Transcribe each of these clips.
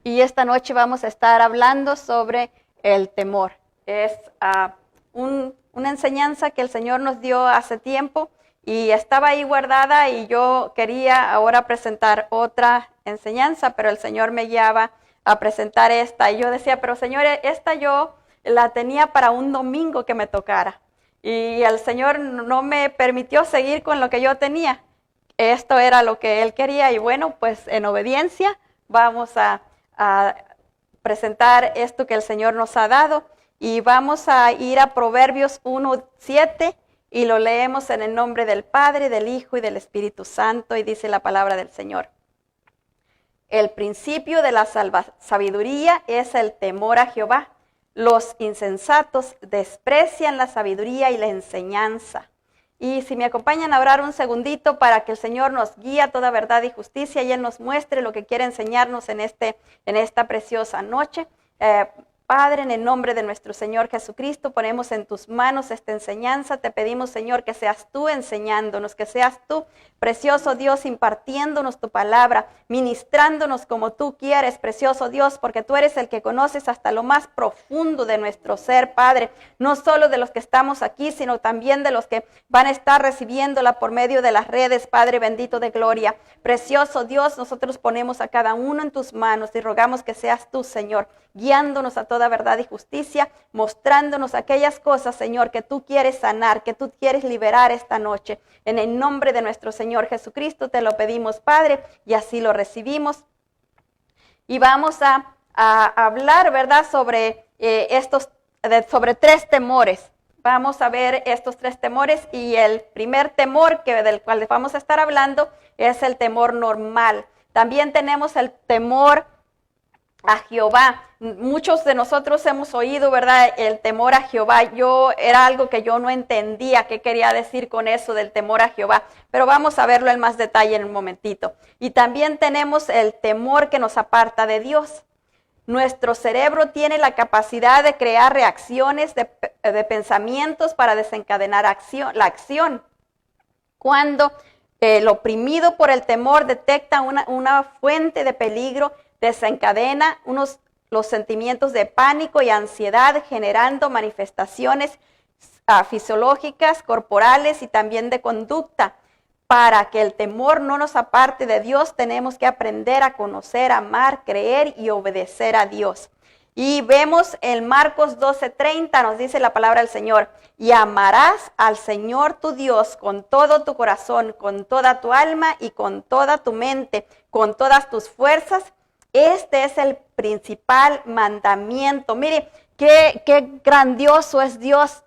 Y esta noche vamos a estar hablando sobre el temor. Es una enseñanza que el Señor nos dio hace tiempo y estaba ahí guardada, y yo quería ahora presentar otra enseñanza, pero el Señor me guiaba a presentar esta. Y yo decía, pero Señor, esta yo la tenía para un domingo que me tocara. Y el Señor no me permitió seguir con lo que yo tenía. Esto era lo que Él quería, y bueno, pues en obediencia vamos a presentar esto que el Señor nos ha dado, y vamos a ir a Proverbios 1:7 y lo leemos en el nombre del Padre, del Hijo y del Espíritu Santo, y dice la palabra del Señor. El principio de la sabiduría es el temor a Jehová. Los insensatos desprecian la sabiduría y la enseñanza. Y si me acompañan a orar un segundito para que el Señor nos guíe a toda verdad y justicia, y Él nos muestre lo que quiere enseñarnos en esta preciosa noche. Padre, en el nombre de nuestro Señor Jesucristo, ponemos en tus manos esta enseñanza. Te pedimos, Señor, que seas tú enseñándonos, que seas tú, precioso Dios, impartiéndonos tu palabra, ministrándonos como tú quieres, precioso Dios, porque tú eres el que conoces hasta lo más profundo de nuestro ser, Padre, no solo de los que estamos aquí, sino también de los que van a estar recibiéndola por medio de las redes, Padre bendito de gloria. Precioso Dios, nosotros ponemos a cada uno en tus manos y rogamos que seas tú, Señor, guiándonos a toda verdad y justicia, mostrándonos aquellas cosas, Señor, que tú quieres sanar, que tú quieres liberar esta noche. En el nombre de nuestro Señor Jesucristo te lo pedimos, Padre, y así lo recibimos. Y vamos a hablar, ¿verdad?, sobre sobre tres temores. Vamos a ver estos tres temores, y el primer temor del cual vamos a estar hablando es el temor normal. También tenemos el temor a Jehová. Muchos de nosotros hemos oído, ¿verdad?, el temor a Jehová. Era algo que yo no entendía qué quería decir con eso del temor a Jehová, pero vamos a verlo en más detalle en un momentito. Y también tenemos el temor que nos aparta de Dios. Nuestro cerebro tiene la capacidad de crear reacciones de pensamientos para desencadenar la acción. Cuando el oprimido por el temor detecta una fuente de peligro, desencadena los sentimientos de pánico y ansiedad, generando manifestaciones fisiológicas, corporales y también de conducta. Para que el temor no nos aparte de Dios, tenemos que aprender a conocer, amar, creer y obedecer a Dios. Y vemos en Marcos 12:30, nos dice la palabra del Señor: y amarás al Señor tu Dios con todo tu corazón, con toda tu alma y con toda tu mente, con todas tus fuerzas. Este es el principal mandamiento. Mire, qué grandioso es Dios.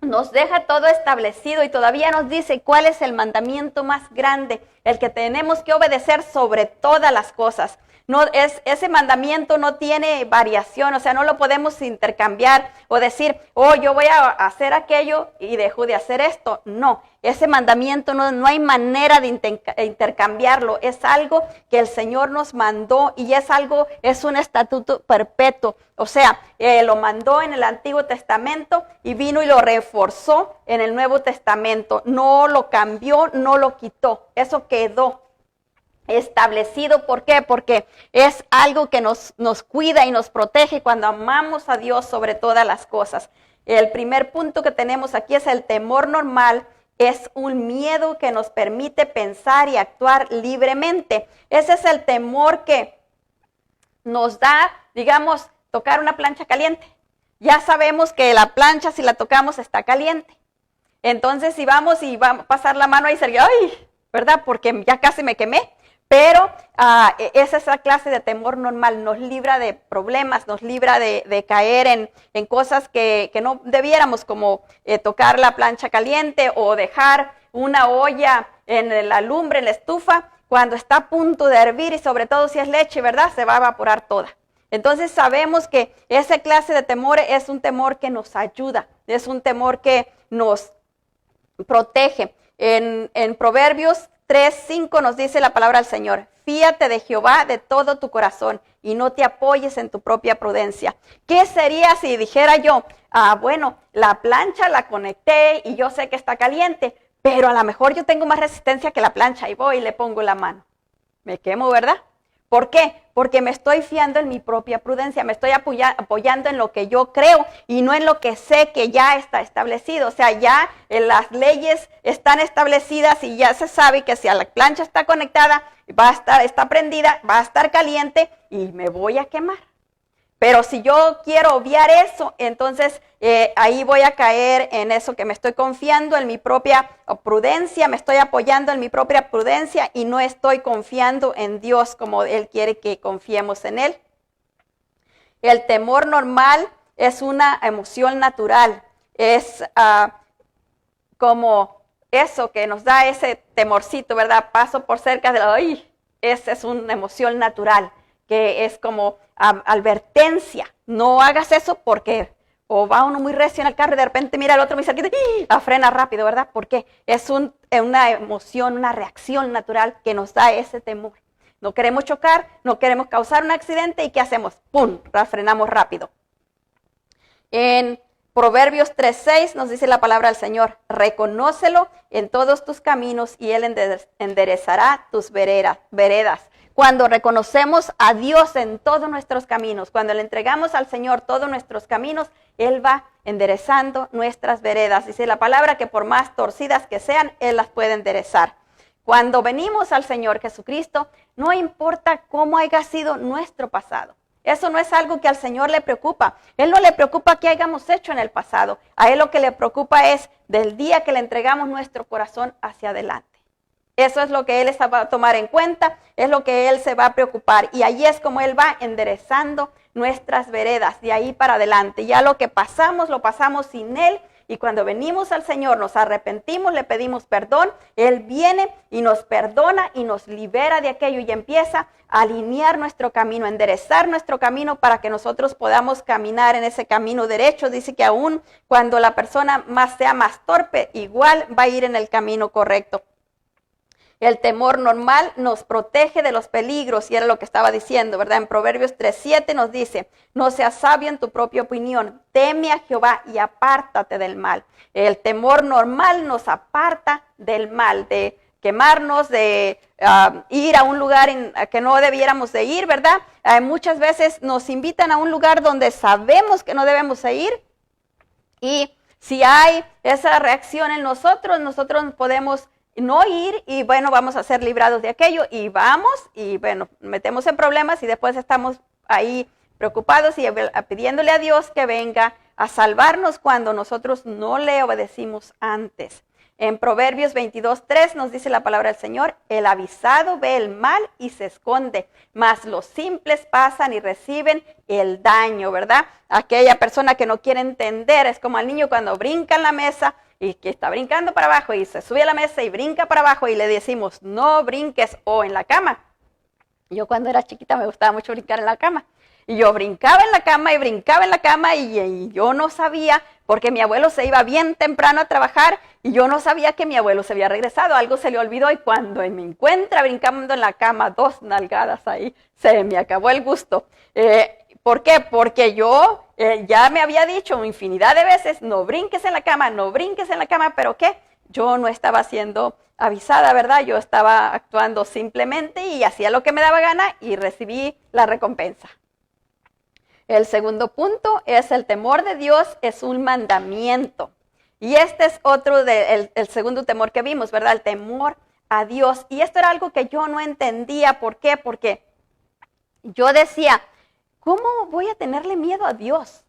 Nos deja todo establecido y todavía nos dice cuál es el mandamiento más grande, el que tenemos que obedecer sobre todas las cosas. Ese mandamiento no tiene variación, o sea, no lo podemos intercambiar o decir, yo voy a hacer aquello y dejo de hacer esto. No, ese mandamiento no hay manera de intercambiarlo. Es algo que el Señor nos mandó, y es un estatuto perpetuo. O sea, lo mandó en el Antiguo Testamento y vino y lo reforzó en el Nuevo Testamento. No lo cambió, no lo quitó. Eso quedó establecido. ¿Por qué? Porque es algo que nos cuida y nos protege cuando amamos a Dios sobre todas las cosas. El primer punto que tenemos aquí es el temor normal. Es un miedo que nos permite pensar y actuar libremente. Ese es el temor que nos da, digamos, tocar una plancha caliente. Ya sabemos que la plancha, si la tocamos, está caliente. Entonces, si vamos a pasar la mano ahí cerca, ¡ay!, ¿verdad? Porque ya casi me quemé. Pero es esa clase de temor normal, nos libra de problemas, nos libra de caer en cosas que no debiéramos, como tocar la plancha caliente o dejar una olla en la lumbre, en la estufa, cuando está a punto de hervir, y sobre todo si es leche, ¿verdad?, se va a evaporar toda. Entonces sabemos que esa clase de temor es un temor que nos ayuda, es un temor que nos protege. En Proverbios 3:5 nos dice la palabra del Señor: fíate de Jehová de todo tu corazón y no te apoyes en tu propia prudencia. ¿Qué sería si dijera yo, bueno, la plancha la conecté y yo sé que está caliente, pero a lo mejor yo tengo más resistencia que la plancha y voy y le pongo la mano? Me quemo, ¿verdad? ¿Por qué? Porque me estoy fiando en mi propia prudencia, me estoy apoyando en lo que yo creo y no en lo que sé que ya está establecido. O sea, ya las leyes están establecidas y ya se sabe que si a la plancha está conectada, está prendida, va a estar caliente y me voy a quemar. Pero si yo quiero obviar eso, entonces ahí voy a caer en eso que me estoy confiando en mi propia prudencia, me estoy apoyando en mi propia prudencia y no estoy confiando en Dios como Él quiere que confiemos en Él. El temor normal es una emoción natural, es como eso que nos da ese temorcito, ¿verdad? Paso por cerca de la... ¡Ay! Esa es una emoción natural, que es como advertencia. No hagas eso porque o va uno muy recio en el carro y de repente mira al otro muy cerquita y frena rápido, ¿verdad? Porque es una emoción, una reacción natural que nos da ese temor. No queremos chocar, no queremos causar un accidente y ¿qué hacemos? ¡Pum! Frenamos rápido. En Proverbios 3:6 nos dice la palabra del Señor: reconócelo en todos tus caminos y Él enderezará tus veredas. Cuando reconocemos a Dios en todos nuestros caminos, cuando le entregamos al Señor todos nuestros caminos, Él va enderezando nuestras veredas. Dice la palabra que por más torcidas que sean, Él las puede enderezar. Cuando venimos al Señor Jesucristo, no importa cómo haya sido nuestro pasado. Eso no es algo que al Señor le preocupa. Él no le preocupa qué hayamos hecho en el pasado. A Él lo que le preocupa es del día que le entregamos nuestro corazón hacia adelante. Eso es lo que Él va a tomar en cuenta, es lo que Él se va a preocupar. Y ahí es como Él va enderezando nuestras veredas, de ahí para adelante. Ya lo que pasamos, lo pasamos sin Él. Y cuando venimos al Señor, nos arrepentimos, le pedimos perdón, Él viene y nos perdona y nos libera de aquello y empieza a alinear nuestro camino, a enderezar nuestro camino para que nosotros podamos caminar en ese camino derecho. Dice que aún cuando la persona sea más torpe, igual va a ir en el camino correcto. El temor normal nos protege de los peligros, y era lo que estaba diciendo, ¿verdad? En Proverbios 3:7 nos dice: no seas sabio en tu propia opinión, teme a Jehová y apártate del mal. El temor normal nos aparta del mal, de quemarnos, de ir a un lugar que no debiéramos de ir, ¿verdad? Muchas veces nos invitan a un lugar donde sabemos que no debemos de ir, y si hay esa reacción en nosotros podemos no ir y bueno, vamos a ser librados de aquello y vamos y bueno, metemos en problemas y después estamos ahí preocupados y pidiéndole a Dios que venga a salvarnos cuando nosotros no le obedecimos antes. En Proverbios 22:3 nos dice la palabra del Señor: el avisado ve el mal y se esconde, mas los simples pasan y reciben el daño, ¿verdad? Aquella persona que no quiere entender es como el niño cuando brinca en la mesa y que está brincando para abajo y se sube a la mesa y brinca para abajo y le decimos: no brinques, o en la cama. Yo cuando era chiquita me gustaba mucho brincar en la cama. Y yo brincaba en la cama y brincaba en la cama y yo no sabía, porque mi abuelo se iba bien temprano a trabajar y yo no sabía que mi abuelo se había regresado, algo se le olvidó y cuando me encuentra brincando en la cama, 2 nalgadas ahí, se me acabó el gusto. ¿Por qué? Porque yo ya me había dicho infinidad de veces: no brinques en la cama, no brinques en la cama, pero ¿qué? Yo no estaba siendo avisada, ¿verdad? Yo estaba actuando simplemente y hacía lo que me daba gana y recibí la recompensa. El segundo punto es: el temor de Dios es un mandamiento. Y este es otro el segundo temor que vimos, ¿verdad? El temor a Dios. Y esto era algo que yo no entendía. ¿Por qué? Porque yo decía: ¿cómo voy a tenerle miedo a Dios?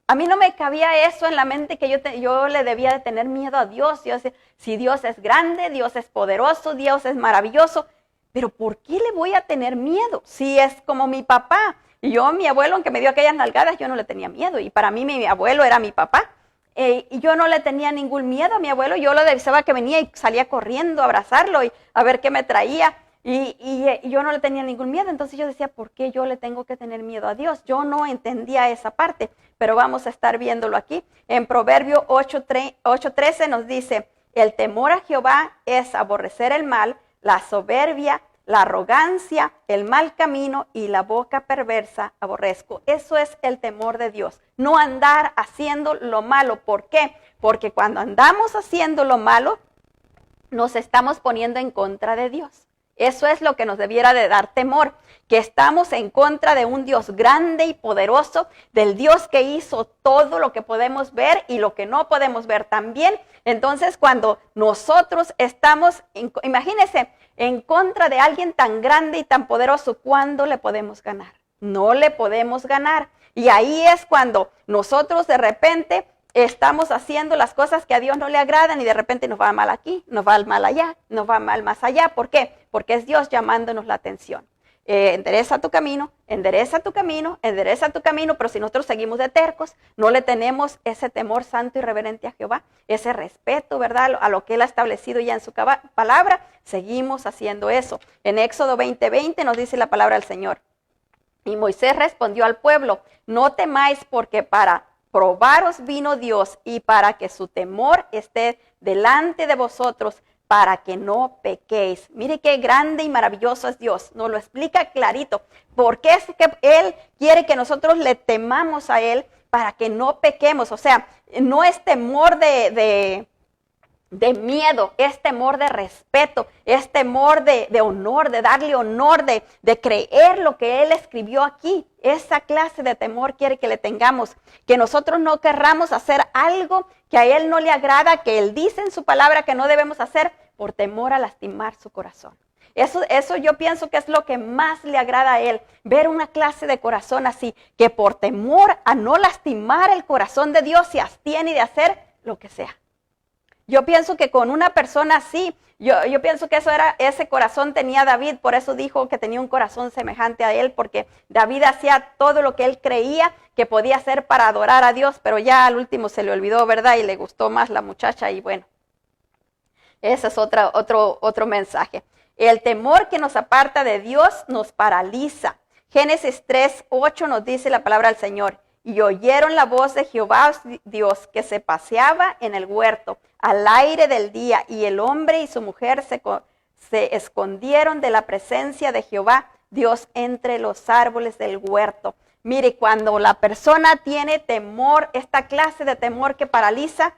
A mí no me cabía eso en la mente, que yo le debía de tener miedo a Dios. Yo decía, si Dios es grande, Dios es poderoso, Dios es maravilloso, pero ¿por qué le voy a tener miedo? Si es como mi papá. Y yo, mi abuelo, aunque me dio aquellas nalgadas, yo no le tenía miedo. Y para mí, mi abuelo era mi papá. Y yo no le tenía ningún miedo a mi abuelo. Yo lo avisaba que venía y salía corriendo a abrazarlo y a ver qué me traía. Y yo no le tenía ningún miedo. Entonces yo decía: ¿por qué yo le tengo que tener miedo a Dios? Yo no entendía esa parte, pero vamos a estar viéndolo aquí. En Proverbio 8:13 nos dice: el temor a Jehová es aborrecer el mal, la soberbia, la arrogancia, el mal camino y la boca perversa aborrezco. Eso es el temor de Dios. No andar haciendo lo malo. ¿Por qué? Porque cuando andamos haciendo lo malo, nos estamos poniendo en contra de Dios. Eso es lo que nos debiera de dar temor, que estamos en contra de un Dios grande y poderoso, del Dios que hizo todo lo que podemos ver y lo que no podemos ver también. Entonces, cuando nosotros estamos, imagínense, en contra de alguien tan grande y tan poderoso, ¿cuándo le podemos ganar? No le podemos ganar. Y ahí es cuando nosotros de repente estamos haciendo las cosas que a Dios no le agradan y de repente nos va mal aquí, nos va mal allá, nos va mal más allá. ¿Por qué? Porque es Dios llamándonos la atención. Endereza tu camino, endereza tu camino, endereza tu camino, pero si nosotros seguimos de tercos, no le tenemos ese temor santo y reverente a Jehová, ese respeto, ¿verdad? A lo que Él ha establecido ya en su palabra, seguimos haciendo eso. En Éxodo 20:20 nos dice la palabra del Señor. Y Moisés respondió al pueblo, no temáis porque para probaros vino Dios y para que su temor esté delante de vosotros, para que no pequéis. Mire qué grande y maravilloso es Dios. Nos lo explica clarito. Porque es que Él quiere que nosotros le temamos a Él para que no pequemos. O sea, no es temor de miedo, es temor de respeto, es temor de honor, de darle honor, de creer lo que Él escribió aquí. Esa clase de temor quiere que le tengamos, que nosotros no querramos hacer algo que a Él no le agrada, que Él dice en su palabra que no debemos hacer por temor a lastimar su corazón. Eso yo pienso que es lo que más le agrada a Él, ver una clase de corazón así, que por temor a no lastimar el corazón de Dios se abstiene de hacer lo que sea. Yo pienso que con una persona así, yo pienso que ese corazón tenía David, por eso dijo que tenía un corazón semejante a él, porque David hacía todo lo que él creía que podía hacer para adorar a Dios, pero ya al último se le olvidó, ¿verdad? Y le gustó más la muchacha y bueno, ese es otro mensaje. El temor que nos aparta de Dios nos paraliza. Génesis 3:8 nos dice la palabra del Señor. Y oyeron la voz de Jehová Dios que se paseaba en el huerto al aire del día, y el hombre y su mujer se escondieron de la presencia de Jehová Dios entre los árboles del huerto. Mire, cuando la persona tiene temor, esta clase de temor que paraliza,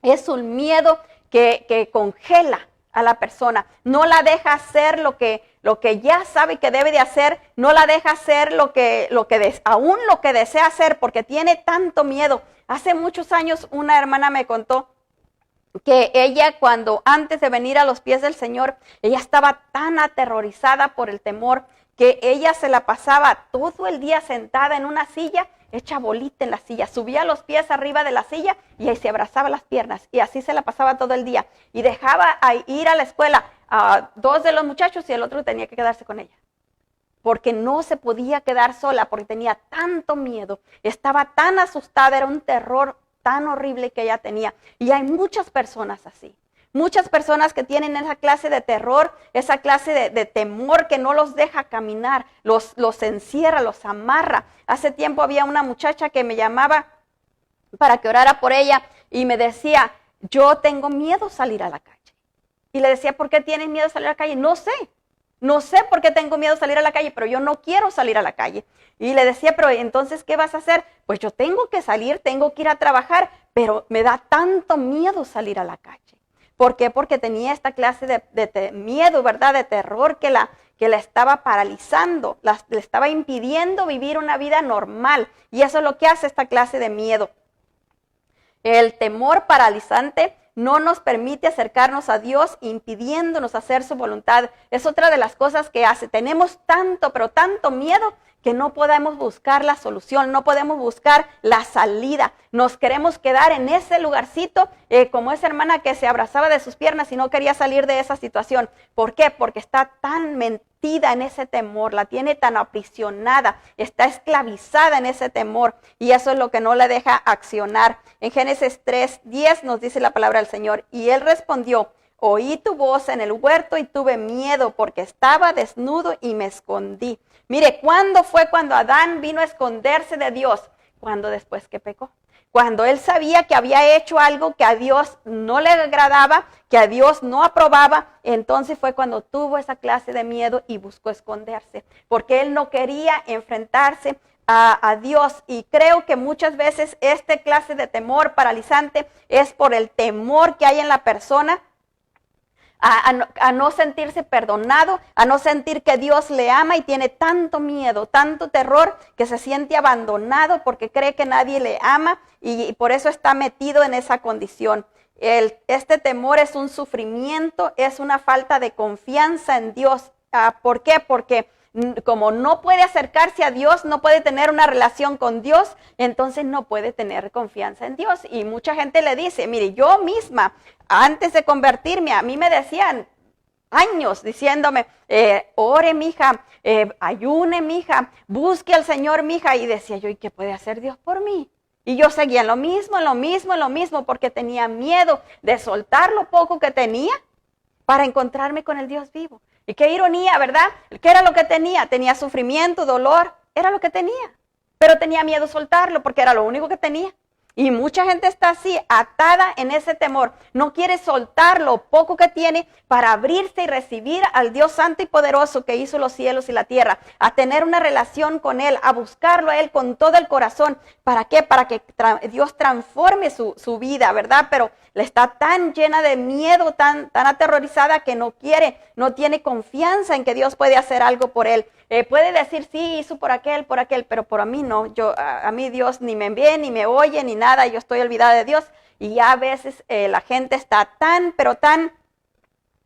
es un miedo que congela a la persona, no la deja hacer lo que ya sabe que debe de hacer, no la deja hacer aún lo que desea hacer, porque tiene tanto miedo. Hace muchos años una hermana me contó que ella, antes de venir a los pies del Señor, ella estaba tan aterrorizada por el temor que ella se la pasaba todo el día sentada en una silla, hecha bolita en la silla, subía los pies arriba de la silla y ahí se abrazaba las piernas, y así se la pasaba todo el día, y dejaba ir a la escuela a 2 de los muchachos y el otro tenía que quedarse con ella, porque no se podía quedar sola, porque tenía tanto miedo, estaba tan asustada, era un terror tan horrible que ella tenía. Y hay muchas personas así, muchas personas que tienen esa clase de terror, esa clase de temor que no los deja caminar, los encierra, los amarra. Hace tiempo había una muchacha que me llamaba para que orara por ella y me decía, yo tengo miedo salir a la calle. Y le decía, ¿por qué tienes miedo de salir a la calle? No sé por qué tengo miedo de salir a la calle, pero yo no quiero salir a la calle. Y le decía, pero entonces, ¿qué vas a hacer? Pues yo tengo que salir, tengo que ir a trabajar, pero me da tanto miedo salir a la calle. ¿Por qué? Porque tenía esta clase de miedo, ¿verdad? De terror que la estaba paralizando, le estaba impidiendo vivir una vida normal. Y eso es lo que hace esta clase de miedo. El temor paralizante no nos permite acercarnos a Dios, impidiéndonos hacer su voluntad. Es otra de las cosas que hace. Tenemos tanto, pero tanto miedo que no podemos buscar la solución, no podemos buscar la salida. Nos queremos quedar en ese lugarcito, como esa hermana que se abrazaba de sus piernas y no quería salir de esa situación. ¿Por qué? Porque está tan metida en ese temor, la tiene tan aprisionada, está esclavizada en ese temor, y eso es lo que no la deja accionar. En Génesis 3:10 nos dice la palabra del Señor, y él respondió, oí tu voz en el huerto y tuve miedo porque estaba desnudo y me escondí. Mire, ¿cuándo fue cuando Adán vino a esconderse de Dios? Cuando después que pecó. Cuando él sabía que había hecho algo que a Dios no le agradaba, que a Dios no aprobaba, entonces fue cuando tuvo esa clase de miedo y buscó esconderse, porque él no quería enfrentarse a Dios. Y creo que muchas veces esta clase de temor paralizante es por el temor que hay en la persona a no sentirse perdonado, a no sentir que Dios le ama y tiene tanto miedo, tanto terror que se siente abandonado porque cree que nadie le ama y por eso está metido en esa condición. Este temor es un sufrimiento, es una falta de confianza en Dios. ¿Por qué? Porque como no puede acercarse a Dios, no puede tener una relación con Dios, entonces no puede tener confianza en Dios. Y mucha gente le dice, mire, yo misma, antes de convertirme, a mí me decían años diciéndome, ore mija, ayune mija, busque al Señor mija. Y decía yo, ¿y qué puede hacer Dios por mí? Y yo seguía en lo mismo, porque tenía miedo de soltar lo poco que tenía para encontrarme con el Dios vivo. Y qué ironía, ¿verdad? ¿Qué era lo que tenía? Tenía sufrimiento, dolor, era lo que tenía. Pero tenía miedo soltarlo porque era lo único que tenía. Y mucha gente está así, atada en ese temor. No quiere soltar lo poco que tiene para abrirse y recibir al Dios santo y poderoso que hizo los cielos y la tierra. A tener una relación con Él, a buscarlo a Él con todo el corazón. ¿Para qué? Para que Dios transforme su vida, ¿verdad? Pero le está tan llena de miedo, tan aterrorizada que no quiere, no tiene confianza en que Dios puede hacer algo por él. Puede decir, sí, hizo por aquel, pero por mí no. A mí Dios ni me ve, ni me oye, ni nada. Yo estoy olvidada de Dios. Y ya a veces la gente está pero tan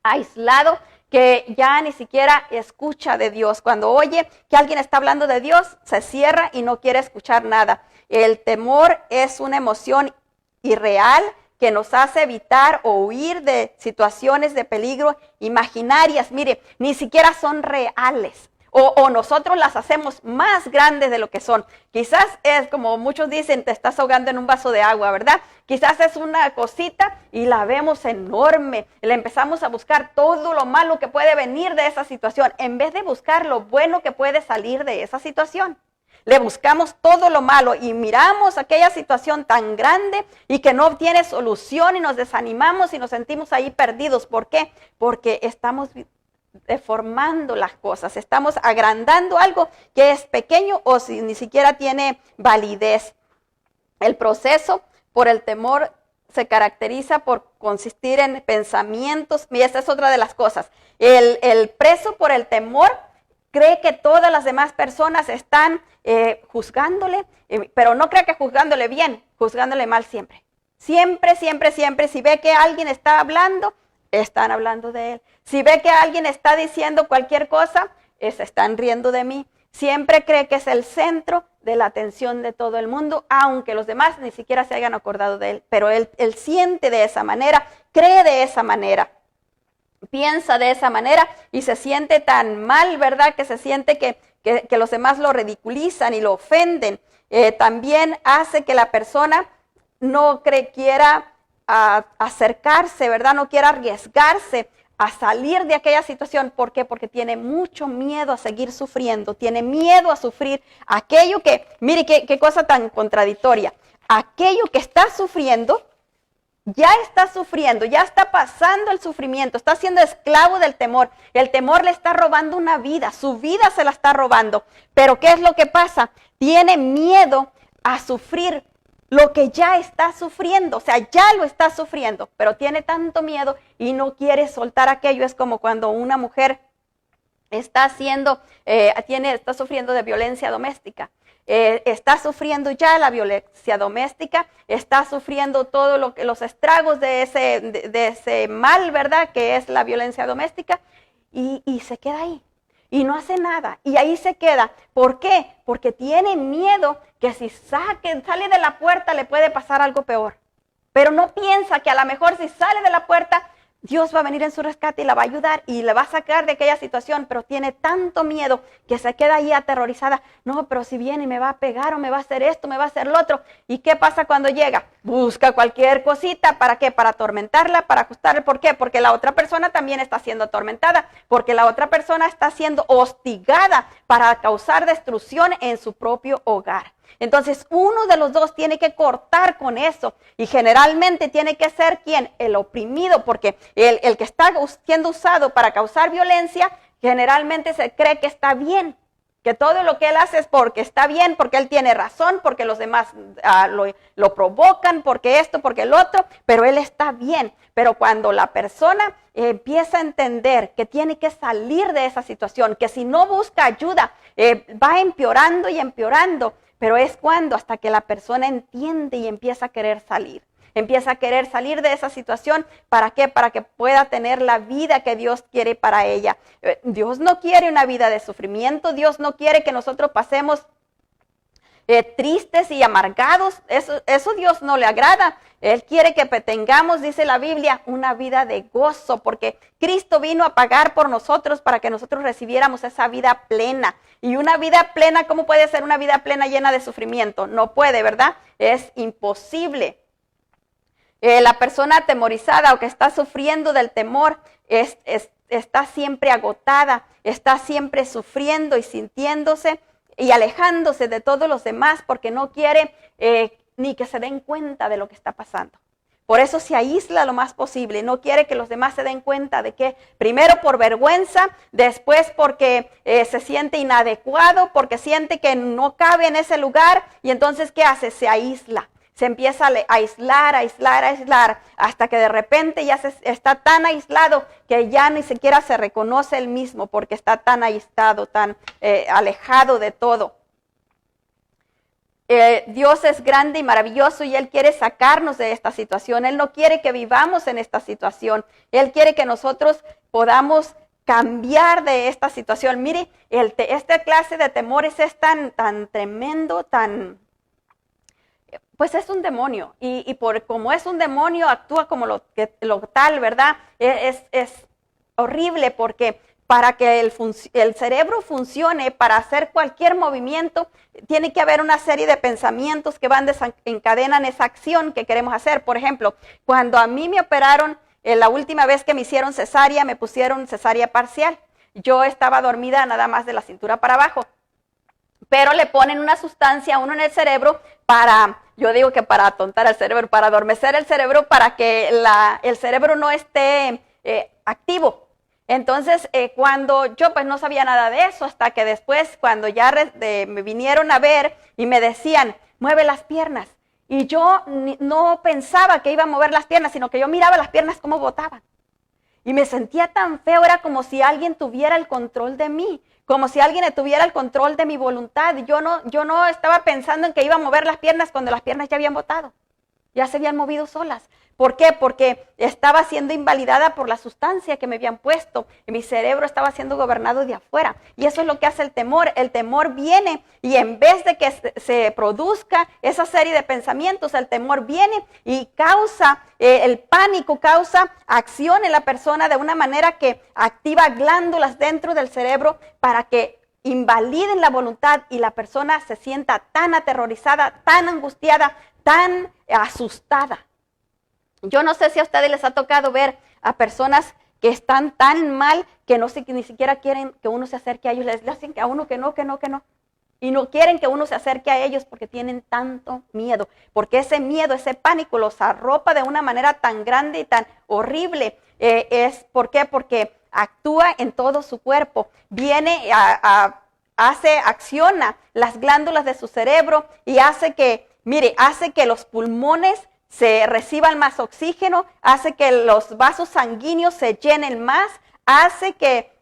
aislado que ya ni siquiera escucha de Dios. Cuando oye que alguien está hablando de Dios, se cierra y no quiere escuchar nada. El temor es una emoción irreal que nos hace evitar o huir de situaciones de peligro imaginarias. Mire, ni siquiera son reales. O nosotros las hacemos más grandes de lo que son. Quizás es como muchos dicen, te estás ahogando en un vaso de agua, ¿verdad? Quizás es una cosita y la vemos enorme. Le empezamos a buscar todo lo malo que puede venir de esa situación, en vez de buscar lo bueno que puede salir de esa situación. Le buscamos todo lo malo y miramos aquella situación tan grande y que no tiene solución y nos desanimamos y nos sentimos ahí perdidos. ¿Por qué? Porque estamos deformando las cosas, estamos agrandando algo que es pequeño o si ni siquiera tiene validez. El proceso por el temor se caracteriza por consistir en pensamientos, y esta es otra de las cosas. El preso por el temor cree que todas las demás personas están juzgándole, pero no cree que juzgándole bien, juzgándole mal siempre. Siempre, si ve que alguien está hablando, están hablando de él. Si ve que alguien está diciendo cualquier cosa, se están riendo de mí. Siempre cree que es el centro de la atención de todo el mundo, aunque los demás ni siquiera se hayan acordado de él. Pero él siente de esa manera, cree de esa manera, piensa de esa manera y se siente tan mal, ¿verdad? Que se siente que los demás lo ridiculizan y lo ofenden. También hace que la persona no quiera acercarse, ¿verdad? No quiera arriesgarse a salir de aquella situación. ¿Por qué? Porque tiene mucho miedo a seguir sufriendo, tiene miedo a sufrir aquello que, mire qué cosa tan contradictoria, aquello que está sufriendo, ya está pasando el sufrimiento, está siendo esclavo del temor. El temor le está robando una vida, su vida se la está robando. Pero ¿qué es lo que pasa? Tiene miedo a sufrir lo que ya está sufriendo, o sea, ya lo está sufriendo, pero tiene tanto miedo y no quiere soltar aquello. Es como cuando una mujer está sufriendo de violencia doméstica. Está sufriendo ya la violencia doméstica, está sufriendo todos los estragos de ese mal, ¿verdad? Que es la violencia doméstica, y se queda ahí. Y no hace nada, y ahí se queda. ¿Por qué? Porque tiene miedo que si sale de la puerta le puede pasar algo peor. Pero no piensa que a lo mejor si sale de la puerta, Dios va a venir en su rescate y la va a ayudar y le va a sacar de aquella situación, pero tiene tanto miedo que se queda ahí aterrorizada. No, pero si viene y me va a pegar o me va a hacer esto, me va a hacer lo otro. ¿Y qué pasa cuando llega? Busca cualquier cosita. ¿Para qué? Para atormentarla, para ajustarle. ¿Por qué? Porque la otra persona también está siendo atormentada, porque la otra persona está siendo hostigada para causar destrucción en su propio hogar. Entonces, uno de los dos tiene que cortar con eso y generalmente tiene que ser ¿quién? El oprimido, porque el que está siendo usado para causar violencia generalmente se cree que está bien. que todo lo que él hace es porque está bien, porque él tiene razón, porque los demás lo provocan, porque esto, porque el otro, pero él está bien. Pero cuando la persona empieza a entender que tiene que salir de esa situación, que si no busca ayuda, va empeorando y empeorando, pero es cuando hasta que la persona entiende y empieza a querer salir. Empieza a querer salir de esa situación. ¿Para qué? Para que pueda tener la vida que Dios quiere para ella. Dios no quiere una vida de sufrimiento. Dios no quiere que nosotros pasemos tristes y amargados. Eso Dios no le agrada. Él quiere que tengamos, dice la Biblia, una vida de gozo, porque Cristo vino a pagar por nosotros para que nosotros recibiéramos esa vida plena. Y una vida plena, ¿cómo puede ser una vida plena llena de sufrimiento? No puede, ¿verdad? Es imposible. La persona atemorizada o que está sufriendo del temor está siempre agotada, está siempre sufriendo y sintiéndose y alejándose de todos los demás porque no quiere ni que se den cuenta de lo que está pasando. Por eso se aísla lo más posible, no quiere que los demás se den cuenta de que primero por vergüenza, después porque se siente inadecuado, porque siente que no cabe en ese lugar y entonces ¿qué hace? Se aísla. Se empieza a aislar, hasta que de repente ya está tan aislado que ya ni siquiera se reconoce él mismo porque está tan aislado, tan alejado de todo. Dios es grande y maravilloso y Él quiere sacarnos de esta situación. Él no quiere que vivamos en esta situación. Él quiere que nosotros podamos cambiar de esta situación. Mire, esta clase de temores es tan tremendo, pues es un demonio y como es un demonio actúa como lo tal, ¿verdad? Es horrible porque para que el cerebro funcione, para hacer cualquier movimiento, tiene que haber una serie de pensamientos que encadenan esa acción que queremos hacer. Por ejemplo, cuando a mí me operaron, la última vez que me hicieron cesárea, me pusieron cesárea parcial. Yo estaba dormida nada más de la cintura para abajo. Pero le ponen una sustancia a uno en el cerebro yo digo que para atontar el cerebro, para adormecer el cerebro, para que el cerebro no esté activo. Entonces, cuando yo pues no sabía nada de eso, hasta que después, cuando ya me vinieron a ver y me decían, mueve las piernas. Y yo no pensaba que iba a mover las piernas, sino que yo miraba las piernas cómo botaban. Y me sentía tan feo, era como si alguien tuviera el control de mí. Como si alguien tuviera el control de mi voluntad. Yo no estaba pensando en que iba a mover las piernas cuando las piernas ya habían botado. Ya se habían movido solas. ¿Por qué? Porque estaba siendo invalidada por la sustancia que me habían puesto. Y mi cerebro estaba siendo gobernado de afuera. Y eso es lo que hace el temor. El temor viene y en vez de que se produzca esa serie de pensamientos, el temor viene y causa, el pánico causa acción en la persona de una manera que activa glándulas dentro del cerebro para que invaliden la voluntad y la persona se sienta tan aterrorizada, tan angustiada, tan asustada. Yo no sé si a ustedes les ha tocado ver a personas que están tan mal que ni siquiera quieren que uno se acerque a ellos. Les dicen a uno que no. Y no quieren que uno se acerque a ellos porque tienen tanto miedo. Porque ese miedo, ese pánico los arropa de una manera tan grande y tan horrible. ¿Por qué? Porque actúa en todo su cuerpo. Acciona las glándulas de su cerebro y hace que los pulmones se reciban más oxígeno, hace que los vasos sanguíneos se llenen más, hace que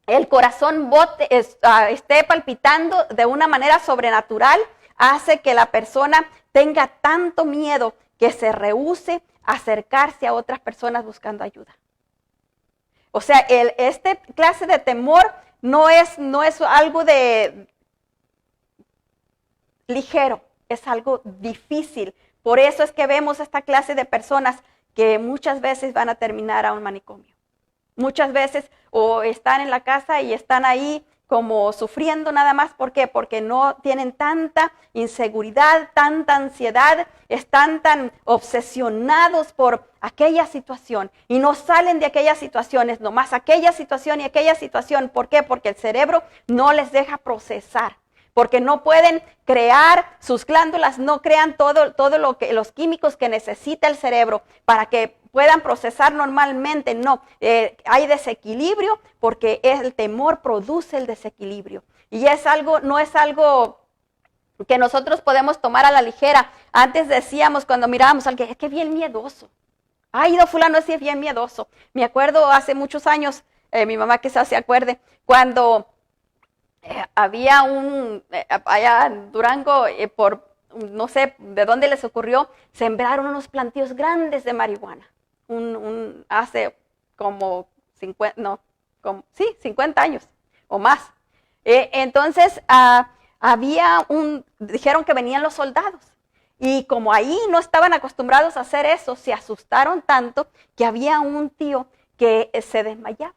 el corazón esté palpitando de una manera sobrenatural, hace que la persona tenga tanto miedo que se rehúse a acercarse a otras personas buscando ayuda. O sea, este clase de temor no es algo de ligero, es algo difícil. Por eso es que vemos esta clase de personas que muchas veces van a terminar a un manicomio. Muchas veces o están en la casa y están ahí como sufriendo nada más. ¿Por qué? Porque no tienen tanta inseguridad, tanta ansiedad, están tan obsesionados por aquella situación y no salen de aquellas situaciones, nomás aquella situación y aquella situación. ¿Por qué? Porque el cerebro no les deja procesar. Porque no pueden crear, sus glándulas no crean todo los químicos que necesita el cerebro para que puedan procesar normalmente. No, hay desequilibrio porque el temor produce el desequilibrio. Y es algo, no es algo que nosotros podemos tomar a la ligera. Antes decíamos cuando mirábamos a alguien, es que es bien miedoso. Ay, no, fulano sí es bien miedoso. Me acuerdo hace muchos años, mi mamá quizás se acuerde, cuando había allá en Durango, no sé de dónde les ocurrió, sembraron unos plantíos grandes de marihuana. Hace como 50 años o más. Entonces, dijeron que venían los soldados. Y como ahí no estaban acostumbrados a hacer eso, se asustaron tanto que había un tío que se desmayaba.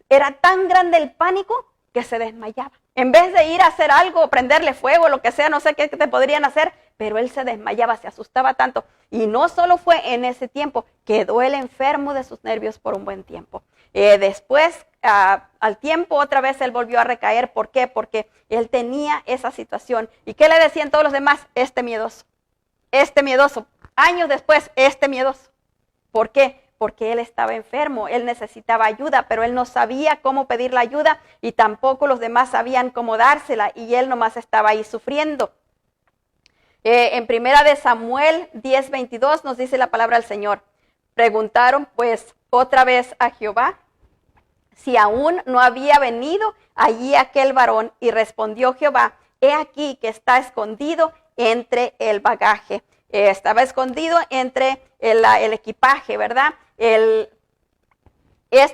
Era tan grande el pánico que se desmayaba. En vez de ir a hacer algo, prenderle fuego, lo que sea, no sé qué te podrían hacer, pero él se desmayaba, se asustaba tanto. Y no solo fue en ese tiempo, quedó él enfermo de sus nervios por un buen tiempo. Después, al tiempo, otra vez él volvió a recaer. ¿Por qué? Porque él tenía esa situación. ¿Y qué le decían todos los demás? Este miedoso. Años después, este miedoso. ¿Por qué? Porque él estaba enfermo, él necesitaba ayuda, pero él no sabía cómo pedir la ayuda y tampoco los demás sabían cómo dársela y él nomás estaba ahí sufriendo. En primera de Samuel 10:22 nos dice la palabra del Señor. Preguntaron pues otra vez a Jehová si aún no había venido allí aquel varón, y respondió Jehová, he aquí que está escondido entre el bagaje. Estaba escondido entre el equipaje, ¿verdad? Este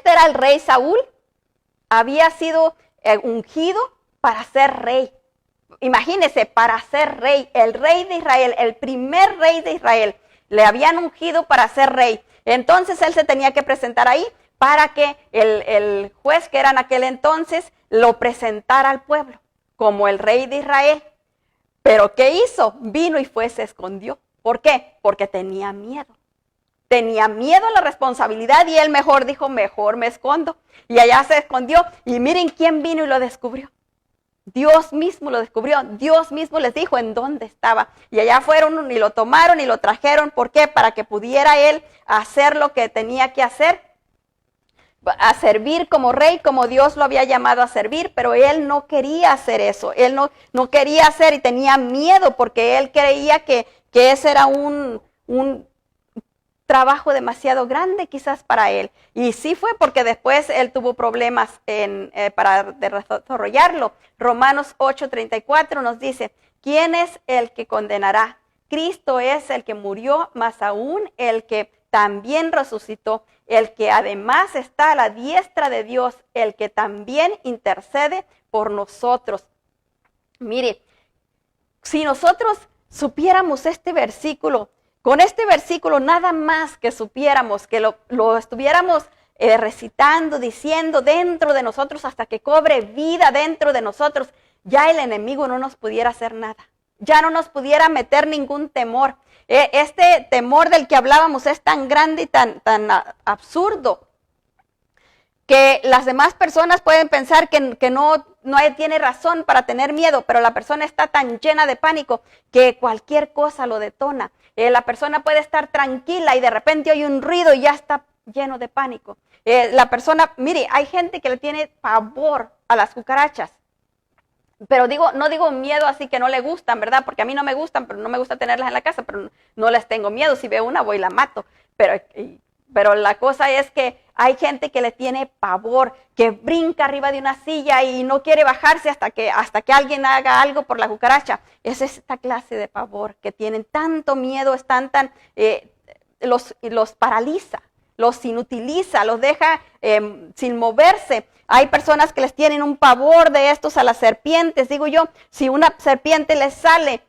era el rey Saúl, había sido ungido para ser rey. Imagínense, para ser rey, el rey de Israel, el primer rey de Israel, le habían ungido para ser rey. Entonces él se tenía que presentar ahí para que el juez, que era en aquel entonces, lo presentara al pueblo como el rey de Israel. Pero ¿qué hizo? Vino y se escondió. ¿Por qué? Porque tenía miedo. Tenía miedo a la responsabilidad y él dijo, mejor me escondo. Y allá se escondió y miren quién vino y lo descubrió. Dios mismo lo descubrió, Dios mismo les dijo en dónde estaba. Y allá fueron y lo tomaron y lo trajeron. ¿Por qué? Para que pudiera él hacer lo que tenía que hacer. A servir como rey, como Dios lo había llamado a servir, pero él no quería hacer eso. Él no quería hacer y tenía miedo porque él creía que ese era un trabajo demasiado grande quizás para él. Y sí fue, porque después él tuvo problemas para desarrollarlo. Romanos 8:34 nos dice, ¿quién es el que condenará? Cristo es el que murió, más aún el que también resucitó, el que además está a la diestra de Dios, el que también intercede por nosotros. Mire, si nosotros supiéramos este versículo, con este versículo nada más que supiéramos, que lo estuviéramos recitando, diciendo dentro de nosotros hasta que cobre vida dentro de nosotros, ya el enemigo no nos pudiera hacer nada, ya no nos pudiera meter ningún temor. Este temor del que hablábamos es tan grande y tan absurdo que las demás personas pueden pensar que no tiene razón para tener miedo, pero la persona está tan llena de pánico que cualquier cosa lo detona. La persona puede estar tranquila y de repente oye un ruido y ya está lleno de pánico. La persona, mire, hay gente que le tiene pavor a las cucarachas. Pero no digo miedo así que no le gustan, ¿verdad? Porque a mí no me gustan, pero no me gusta tenerlas en la casa, pero no les tengo miedo. Si veo una, voy y la mato. Pero la cosa es que hay gente que le tiene pavor, que brinca arriba de una silla y no quiere bajarse hasta que alguien haga algo por la cucaracha. Es esta clase de pavor que tienen tanto miedo, los paraliza, los inutiliza, los deja sin moverse. Hay personas que les tienen un pavor de estos a las serpientes. Digo yo, si una serpiente les sale,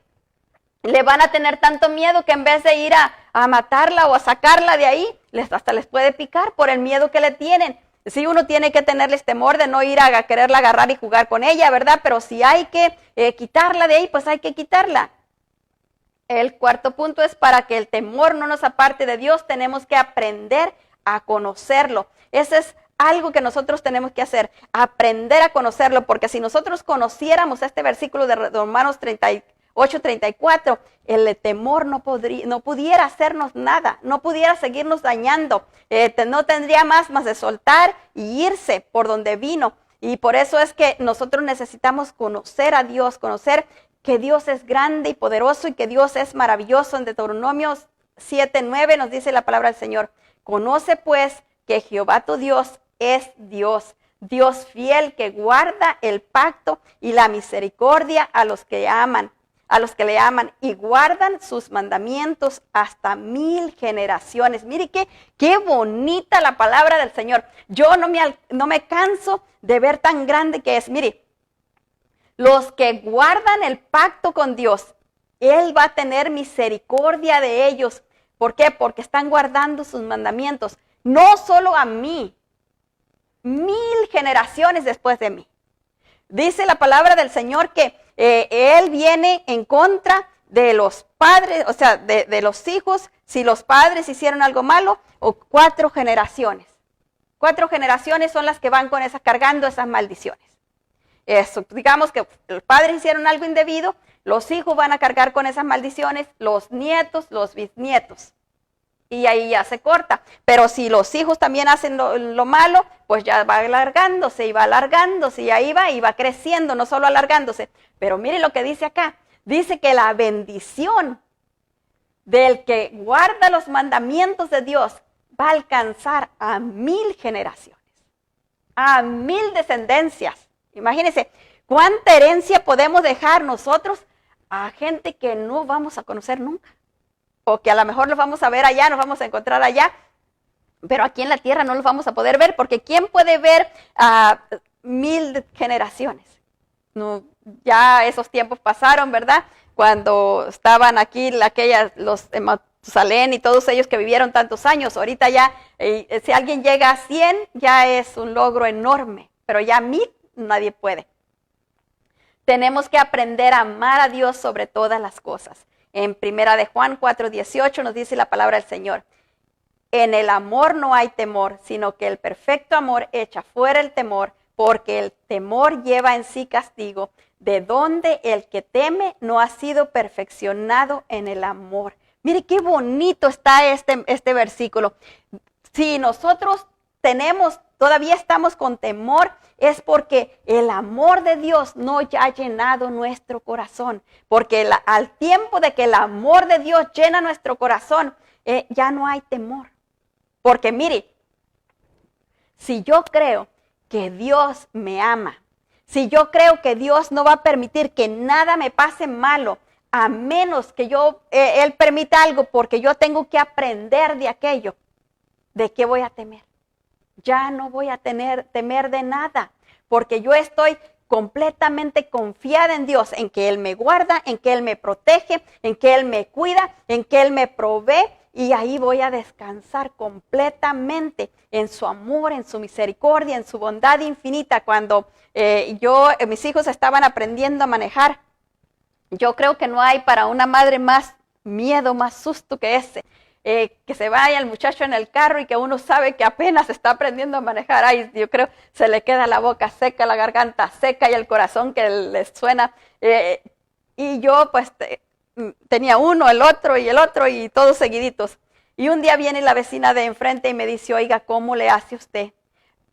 le van a tener tanto miedo que en vez de ir a matarla o a sacarla de ahí, hasta les puede picar por el miedo que le tienen. Sí, uno tiene que tenerles temor de no ir a quererla agarrar y jugar con ella, ¿verdad? Pero si hay que quitarla de ahí, pues hay que quitarla. El cuarto punto es, para que el temor no nos aparte de Dios, tenemos que aprender a conocerlo. Ese es algo que nosotros tenemos que hacer, aprender a conocerlo, porque si nosotros conociéramos este versículo de Romanos 8:34, el temor no pudiera hacernos nada, no pudiera seguirnos dañando, no tendría más de soltar y irse por donde vino. Y por eso es que nosotros necesitamos conocer a Dios, conocer que Dios es grande y poderoso y que Dios es maravilloso. En Deuteronomio 7:9 nos dice la palabra del Señor: conoce pues que Jehová tu Dios es Dios, Dios fiel que guarda el pacto y la misericordia a los que le aman y guardan sus mandamientos hasta 1000 generaciones. Mire qué bonita la palabra del Señor. Yo no me canso de ver tan grande que es. Mire, los que guardan el pacto con Dios, Él va a tener misericordia de ellos. ¿Por qué? Porque están guardando sus mandamientos. No solo a mí, 1000 generaciones después de mí. Dice la palabra del Señor que Él viene en contra de los padres, o sea, de los hijos, si los padres hicieron algo malo, o 4 generaciones. 4 generaciones son las que van cargando esas maldiciones. Eso, digamos que los padres hicieron algo indebido, los hijos van a cargar con esas maldiciones, los nietos, los bisnietos. Y ahí ya se corta. Pero si los hijos también hacen lo malo, pues ya va alargándose y va alargándose y ahí va y va creciendo, no solo alargándose. Pero mire lo que dice acá. Dice que la bendición del que guarda los mandamientos de Dios va a alcanzar a 1000 generaciones, a 1000 descendencias. Imagínense cuánta herencia podemos dejar nosotros a gente que no vamos a conocer nunca. O que a lo mejor los vamos a ver allá, nos vamos a encontrar allá, pero aquí en la tierra no los vamos a poder ver, porque ¿quién puede ver a 1000 generaciones? No, ya esos tiempos pasaron, ¿verdad? Cuando estaban aquí los de Matusalén y todos ellos que vivieron tantos años. Ahorita ya, si alguien llega a 100, ya es un logro enorme, pero ya 1000 nadie puede. Tenemos que aprender a amar a Dios sobre todas las cosas. En 1 de Juan 4:18 nos dice la palabra del Señor: en el amor no hay temor, sino que el perfecto amor echa fuera el temor, porque el temor lleva en sí castigo, de donde el que teme no ha sido perfeccionado en el amor. Mire qué bonito está este versículo. Si nosotros todavía estamos con temor, es porque el amor de Dios no ya ha llenado nuestro corazón. Porque al tiempo de que el amor de Dios llena nuestro corazón, ya no hay temor. Porque mire, si yo creo que Dios me ama, si yo creo que Dios no va a permitir que nada me pase malo, a menos que Él permita algo, porque yo tengo que aprender de aquello, ¿de qué voy a temer? Ya no voy a temer de nada, porque yo estoy completamente confiada en Dios, en que Él me guarda, en que Él me protege, en que Él me cuida, en que Él me provee, y ahí voy a descansar completamente en su amor, en su misericordia, en su bondad infinita. Cuando mis hijos estaban aprendiendo a manejar, yo creo que no hay para una madre más miedo, más susto que ese. Que se vaya el muchacho en el carro y que uno sabe que apenas está aprendiendo a manejar. Ay, yo creo se le queda la boca seca, la garganta seca y el corazón que les suena. Y yo pues tenía uno, el otro y todos seguiditos. Y un día viene la vecina de enfrente y me dice: oiga, ¿cómo le hace usted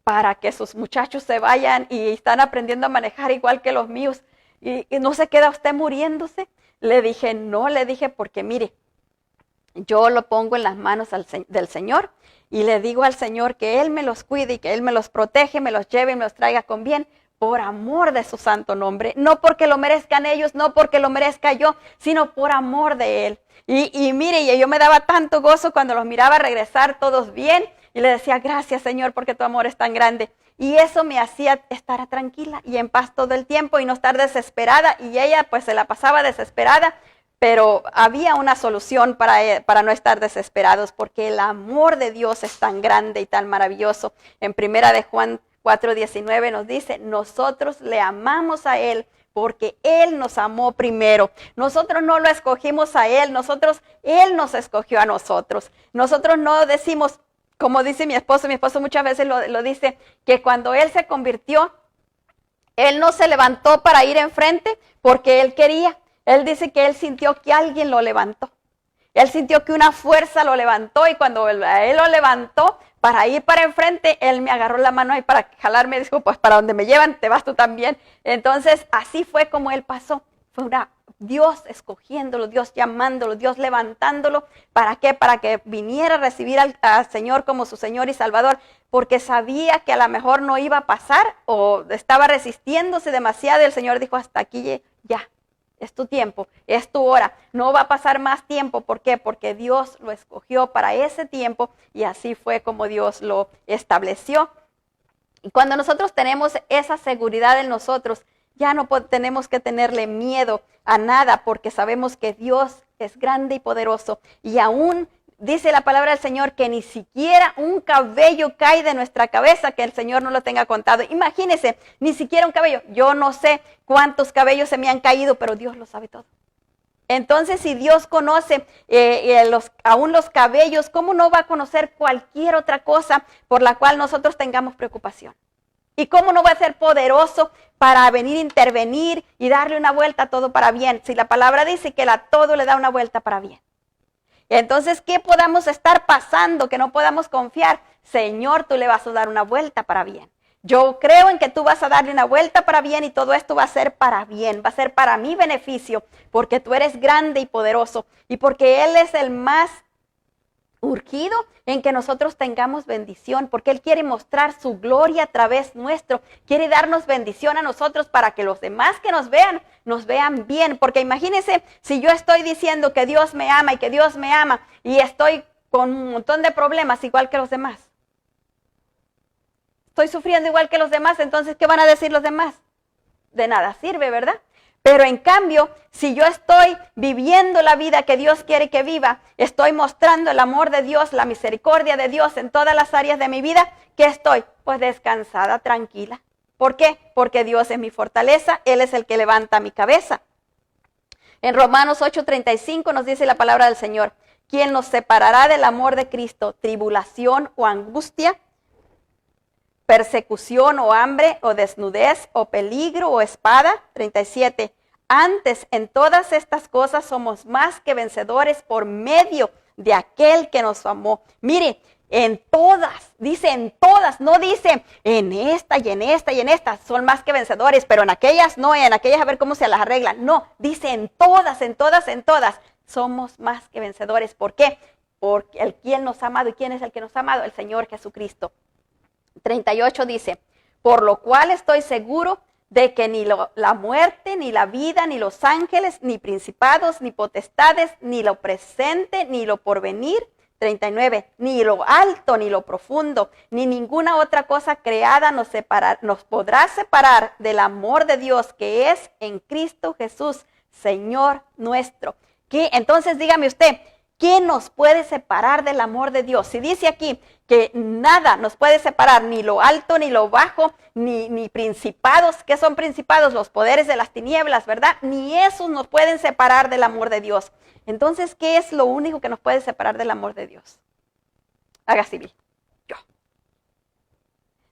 para que sus muchachos se vayan y están aprendiendo a manejar igual que los míos? ¿Y no se queda usted muriéndose? Le dije, no, porque mire, yo lo pongo en las manos del Señor y le digo al Señor que Él me los cuide y que Él me los protege, me los lleve y me los traiga con bien, por amor de su santo nombre. No porque lo merezcan ellos, no porque lo merezca yo, sino por amor de Él. Y mire, yo me daba tanto gozo cuando los miraba regresar todos bien y le decía: gracias, Señor, porque tu amor es tan grande. Y eso me hacía estar tranquila y en paz todo el tiempo y no estar desesperada. Y ella pues se la pasaba desesperada, pero había una solución para no estar desesperados, porque el amor de Dios es tan grande y tan maravilloso. En 1 de Juan 4:19 nos dice: nosotros le amamos a Él porque Él nos amó primero. Nosotros no lo escogimos a Él, Él nos escogió a nosotros. Nosotros no decimos, como dice mi esposo muchas veces lo dice, que cuando Él se convirtió, Él no se levantó para ir enfrente porque Él quería. Él dice que Él sintió que alguien lo levantó. Él sintió que una fuerza lo levantó y cuando Él lo levantó para ir para enfrente, él me agarró la mano ahí para jalarme, dijo, pues para donde me llevan, te vas tú también. Entonces, así fue como él pasó. Fue Dios escogiéndolo, Dios llamándolo, Dios levantándolo. ¿Para qué? Para que viniera a recibir al Señor como su Señor y Salvador, porque sabía que a lo mejor no iba a pasar o estaba resistiéndose demasiado y el Señor dijo, hasta aquí ya. Es tu tiempo, es tu hora, no va a pasar más tiempo. ¿Por qué? Porque Dios lo escogió para ese tiempo y así fue como Dios lo estableció. Y cuando nosotros tenemos esa seguridad en nosotros, ya no tenemos que tenerle miedo a nada porque sabemos que Dios es grande y poderoso y aún dice la palabra del Señor que ni siquiera un cabello cae de nuestra cabeza que el Señor no lo tenga contado. Imagínense, ni siquiera un cabello. Yo no sé cuántos cabellos se me han caído, pero Dios lo sabe todo. Entonces, si Dios conoce aún los cabellos, ¿cómo no va a conocer cualquier otra cosa por la cual nosotros tengamos preocupación? ¿Y cómo no va a ser poderoso para venir a intervenir y darle una vuelta a todo para bien? Si la palabra dice que a todo le da una vuelta para bien. Entonces, ¿qué podamos estar pasando que no podamos confiar? Señor, tú le vas a dar una vuelta para bien. Yo creo en que tú vas a darle una vuelta para bien y todo esto va a ser para bien, va a ser para mi beneficio, porque tú eres grande y poderoso y porque Él es el más urgido en que nosotros tengamos bendición, porque Él quiere mostrar su gloria a través nuestro, quiere darnos bendición a nosotros para que los demás que nos vean bien, porque imagínense si yo estoy diciendo que Dios me ama y que Dios me ama y estoy con un montón de problemas igual que los demás. Estoy sufriendo igual que los demás, entonces ¿qué van a decir los demás? De nada sirve, ¿verdad? Pero en cambio, si yo estoy viviendo la vida que Dios quiere que viva, estoy mostrando el amor de Dios, la misericordia de Dios en todas las áreas de mi vida, ¿qué estoy? Pues descansada, tranquila. ¿Por qué? Porque Dios es mi fortaleza, Él es el que levanta mi cabeza. En Romanos 8:35 nos dice la palabra del Señor, ¿quién nos separará del amor de Cristo? ¿Tribulación o angustia? ¿Persecución o hambre o desnudez o peligro o espada? 37. Antes, en todas estas cosas somos más que vencedores por medio de aquel que nos amó. Mire, en todas, dice en todas, no dice en esta y en esta y en esta, son más que vencedores, pero en aquellas no, en aquellas a ver cómo se las arreglan. No, dice en todas, en todas, en todas, somos más que vencedores. ¿Por qué? Porque el quien nos ha amado. ¿Y quién es el que nos ha amado? El Señor Jesucristo. 38 dice, por lo cual estoy seguro de que ni la muerte, ni la vida, ni los ángeles, ni principados, ni potestades, ni lo presente, ni lo porvenir. 39, ni lo alto, ni lo profundo, ni ninguna otra cosa creada nos podrá separar del amor de Dios que es en Cristo Jesús, Señor nuestro. ¿Qué? Entonces dígame usted, ¿qué nos puede separar del amor de Dios? Si dice aquí que nada nos puede separar, ni lo alto, ni lo bajo, ni principados. ¿Qué son principados? Los poderes de las tinieblas, ¿verdad? Ni esos nos pueden separar del amor de Dios. Entonces, ¿qué es lo único que nos puede separar del amor de Dios? Haga civil. Yo.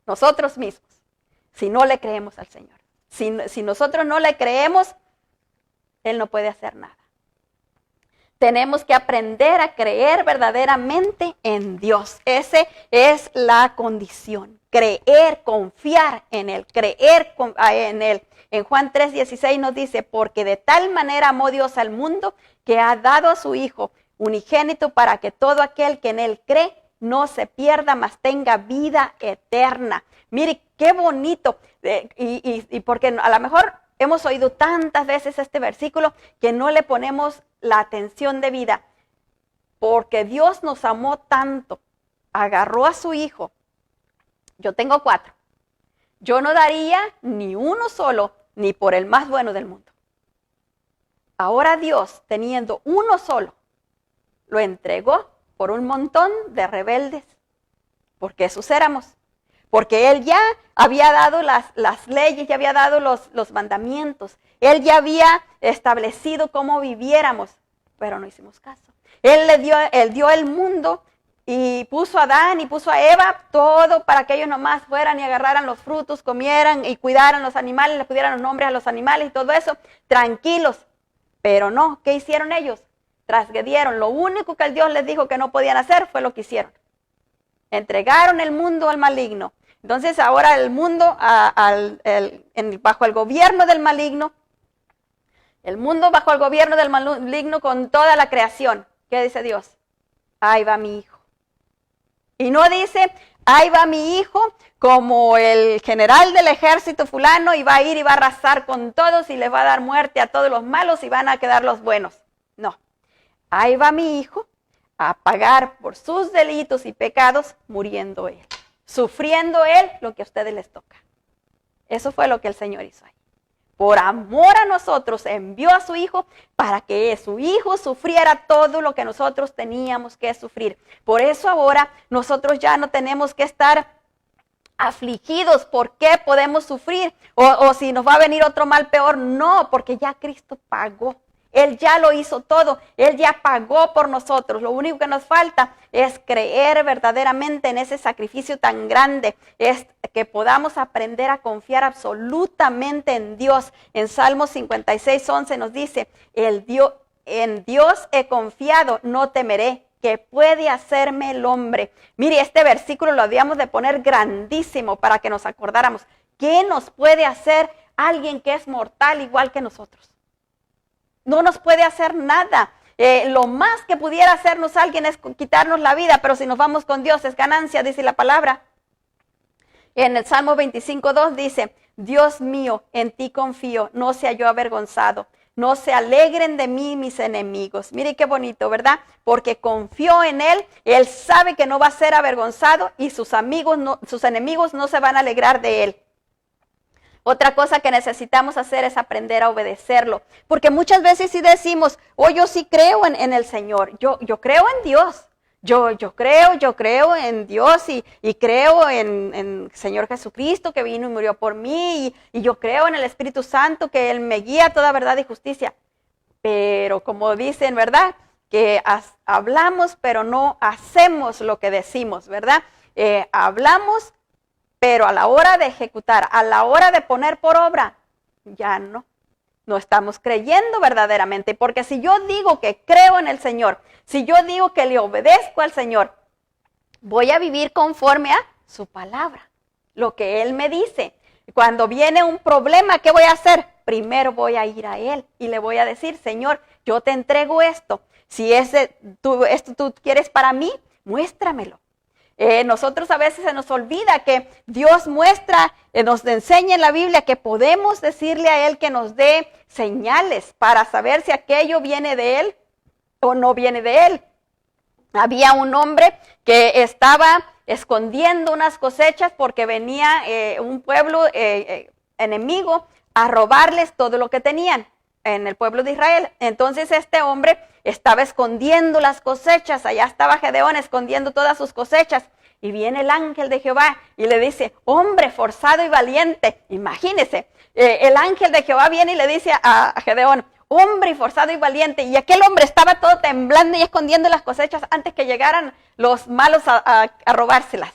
Nosotros mismos. Si no le creemos al Señor. Si nosotros no le creemos, Él no puede hacer nada. Tenemos que aprender a creer verdaderamente en Dios. Esa es la condición. Creer, confiar en Él, creer en Él. En Juan 3:16 nos dice, porque de tal manera amó Dios al mundo que ha dado a su Hijo unigénito para que todo aquel que en Él cree no se pierda, mas tenga vida eterna. Mire, qué bonito. Y porque a lo mejor hemos oído tantas veces este versículo que no le ponemos la atención debida. Porque Dios nos amó tanto, agarró a su Hijo. Yo tengo 4. Yo no daría ni uno solo, ni por el más bueno del mundo. Ahora Dios, teniendo uno solo, lo entregó por un montón de rebeldes. Porque esos éramos. Porque Él ya había dado las leyes, ya había dado los mandamientos. Él ya había establecido cómo viviéramos, pero no hicimos caso. Él dio el mundo y puso a Adán y puso a Eva, todo para que ellos nomás fueran y agarraran los frutos, comieran y cuidaran los animales, le pudieran los nombres a los animales y todo eso, tranquilos. Pero no, ¿qué hicieron ellos? Transgredieron. Lo único que el Dios les dijo que no podían hacer fue lo que hicieron. Entregaron el mundo al maligno. Entonces ahora el mundo bajo el gobierno del maligno, el mundo bajo el gobierno del maligno con toda la creación. ¿Qué dice Dios? Ahí va mi hijo. Y no dice, ahí va mi hijo como el general del ejército fulano y va a ir y va a arrasar con todos y les va a dar muerte a todos los malos y van a quedar los buenos. No, ahí va mi hijo a pagar por sus delitos y pecados, muriendo él, sufriendo él lo que a ustedes les toca. Eso fue lo que el Señor hizo ahí. Por amor a nosotros envió a su hijo para que su hijo sufriera todo lo que nosotros teníamos que sufrir. Por eso ahora nosotros ya no tenemos que estar afligidos. ¿Por qué podemos sufrir? O si nos va a venir otro mal peor. No, porque ya Cristo pagó. Él ya lo hizo todo. Él ya pagó por nosotros. Lo único que nos falta es creer verdaderamente en ese sacrificio tan grande. Es que podamos aprender a confiar absolutamente en Dios. En Salmos 56:11 nos dice, en Dios he confiado, no temeré. ¿Qué puede hacerme el hombre? Mire, este versículo lo habíamos de poner grandísimo para que nos acordáramos. ¿Qué nos puede hacer alguien que es mortal igual que nosotros? No nos puede hacer nada. Lo más que pudiera hacernos alguien es quitarnos la vida, pero si nos vamos con Dios es ganancia, dice la palabra. En el Salmo 25:2 dice, Dios mío, en ti confío, no sea yo avergonzado. No se alegren de mí mis enemigos. Mire qué bonito, ¿verdad? Porque confió en Él, Él sabe que no va a ser avergonzado y sus enemigos no se van a alegrar de Él. Otra cosa que necesitamos hacer es aprender a obedecerlo. Porque muchas veces sí decimos, yo sí creo en el Señor, yo creo en Dios. Yo creo en Dios y creo en el Señor Jesucristo que vino y murió por mí y yo creo en el Espíritu Santo que Él me guía a toda verdad y justicia. Pero como dicen, ¿verdad? Que hablamos pero no hacemos lo que decimos, ¿verdad? Hablamos pero a la hora de ejecutar, a la hora de poner por obra, ya no. No estamos creyendo verdaderamente, porque si yo digo que creo en el Señor, si yo digo que le obedezco al Señor, voy a vivir conforme a su palabra, lo que Él me dice. Cuando viene un problema, ¿qué voy a hacer? Primero voy a ir a Él y le voy a decir, Señor, yo te entrego esto. Si esto tú quieres para mí, muéstramelo. Nosotros a veces se nos olvida que Dios muestra, nos enseña en la Biblia que podemos decirle a Él que nos dé señales para saber si aquello viene de Él o no viene de Él. Había un hombre que estaba escondiendo unas cosechas porque venía un pueblo enemigo a robarles todo lo que tenían en el pueblo de Israel. Entonces este hombre estaba escondiendo las cosechas, allá estaba Gedeón escondiendo todas sus cosechas, y viene el ángel de Jehová y le dice, hombre forzado y valiente. Imagínese, el ángel de Jehová viene y le dice a Gedeón, hombre forzado y valiente, y aquel hombre estaba todo temblando y escondiendo las cosechas antes que llegaran los malos a robárselas.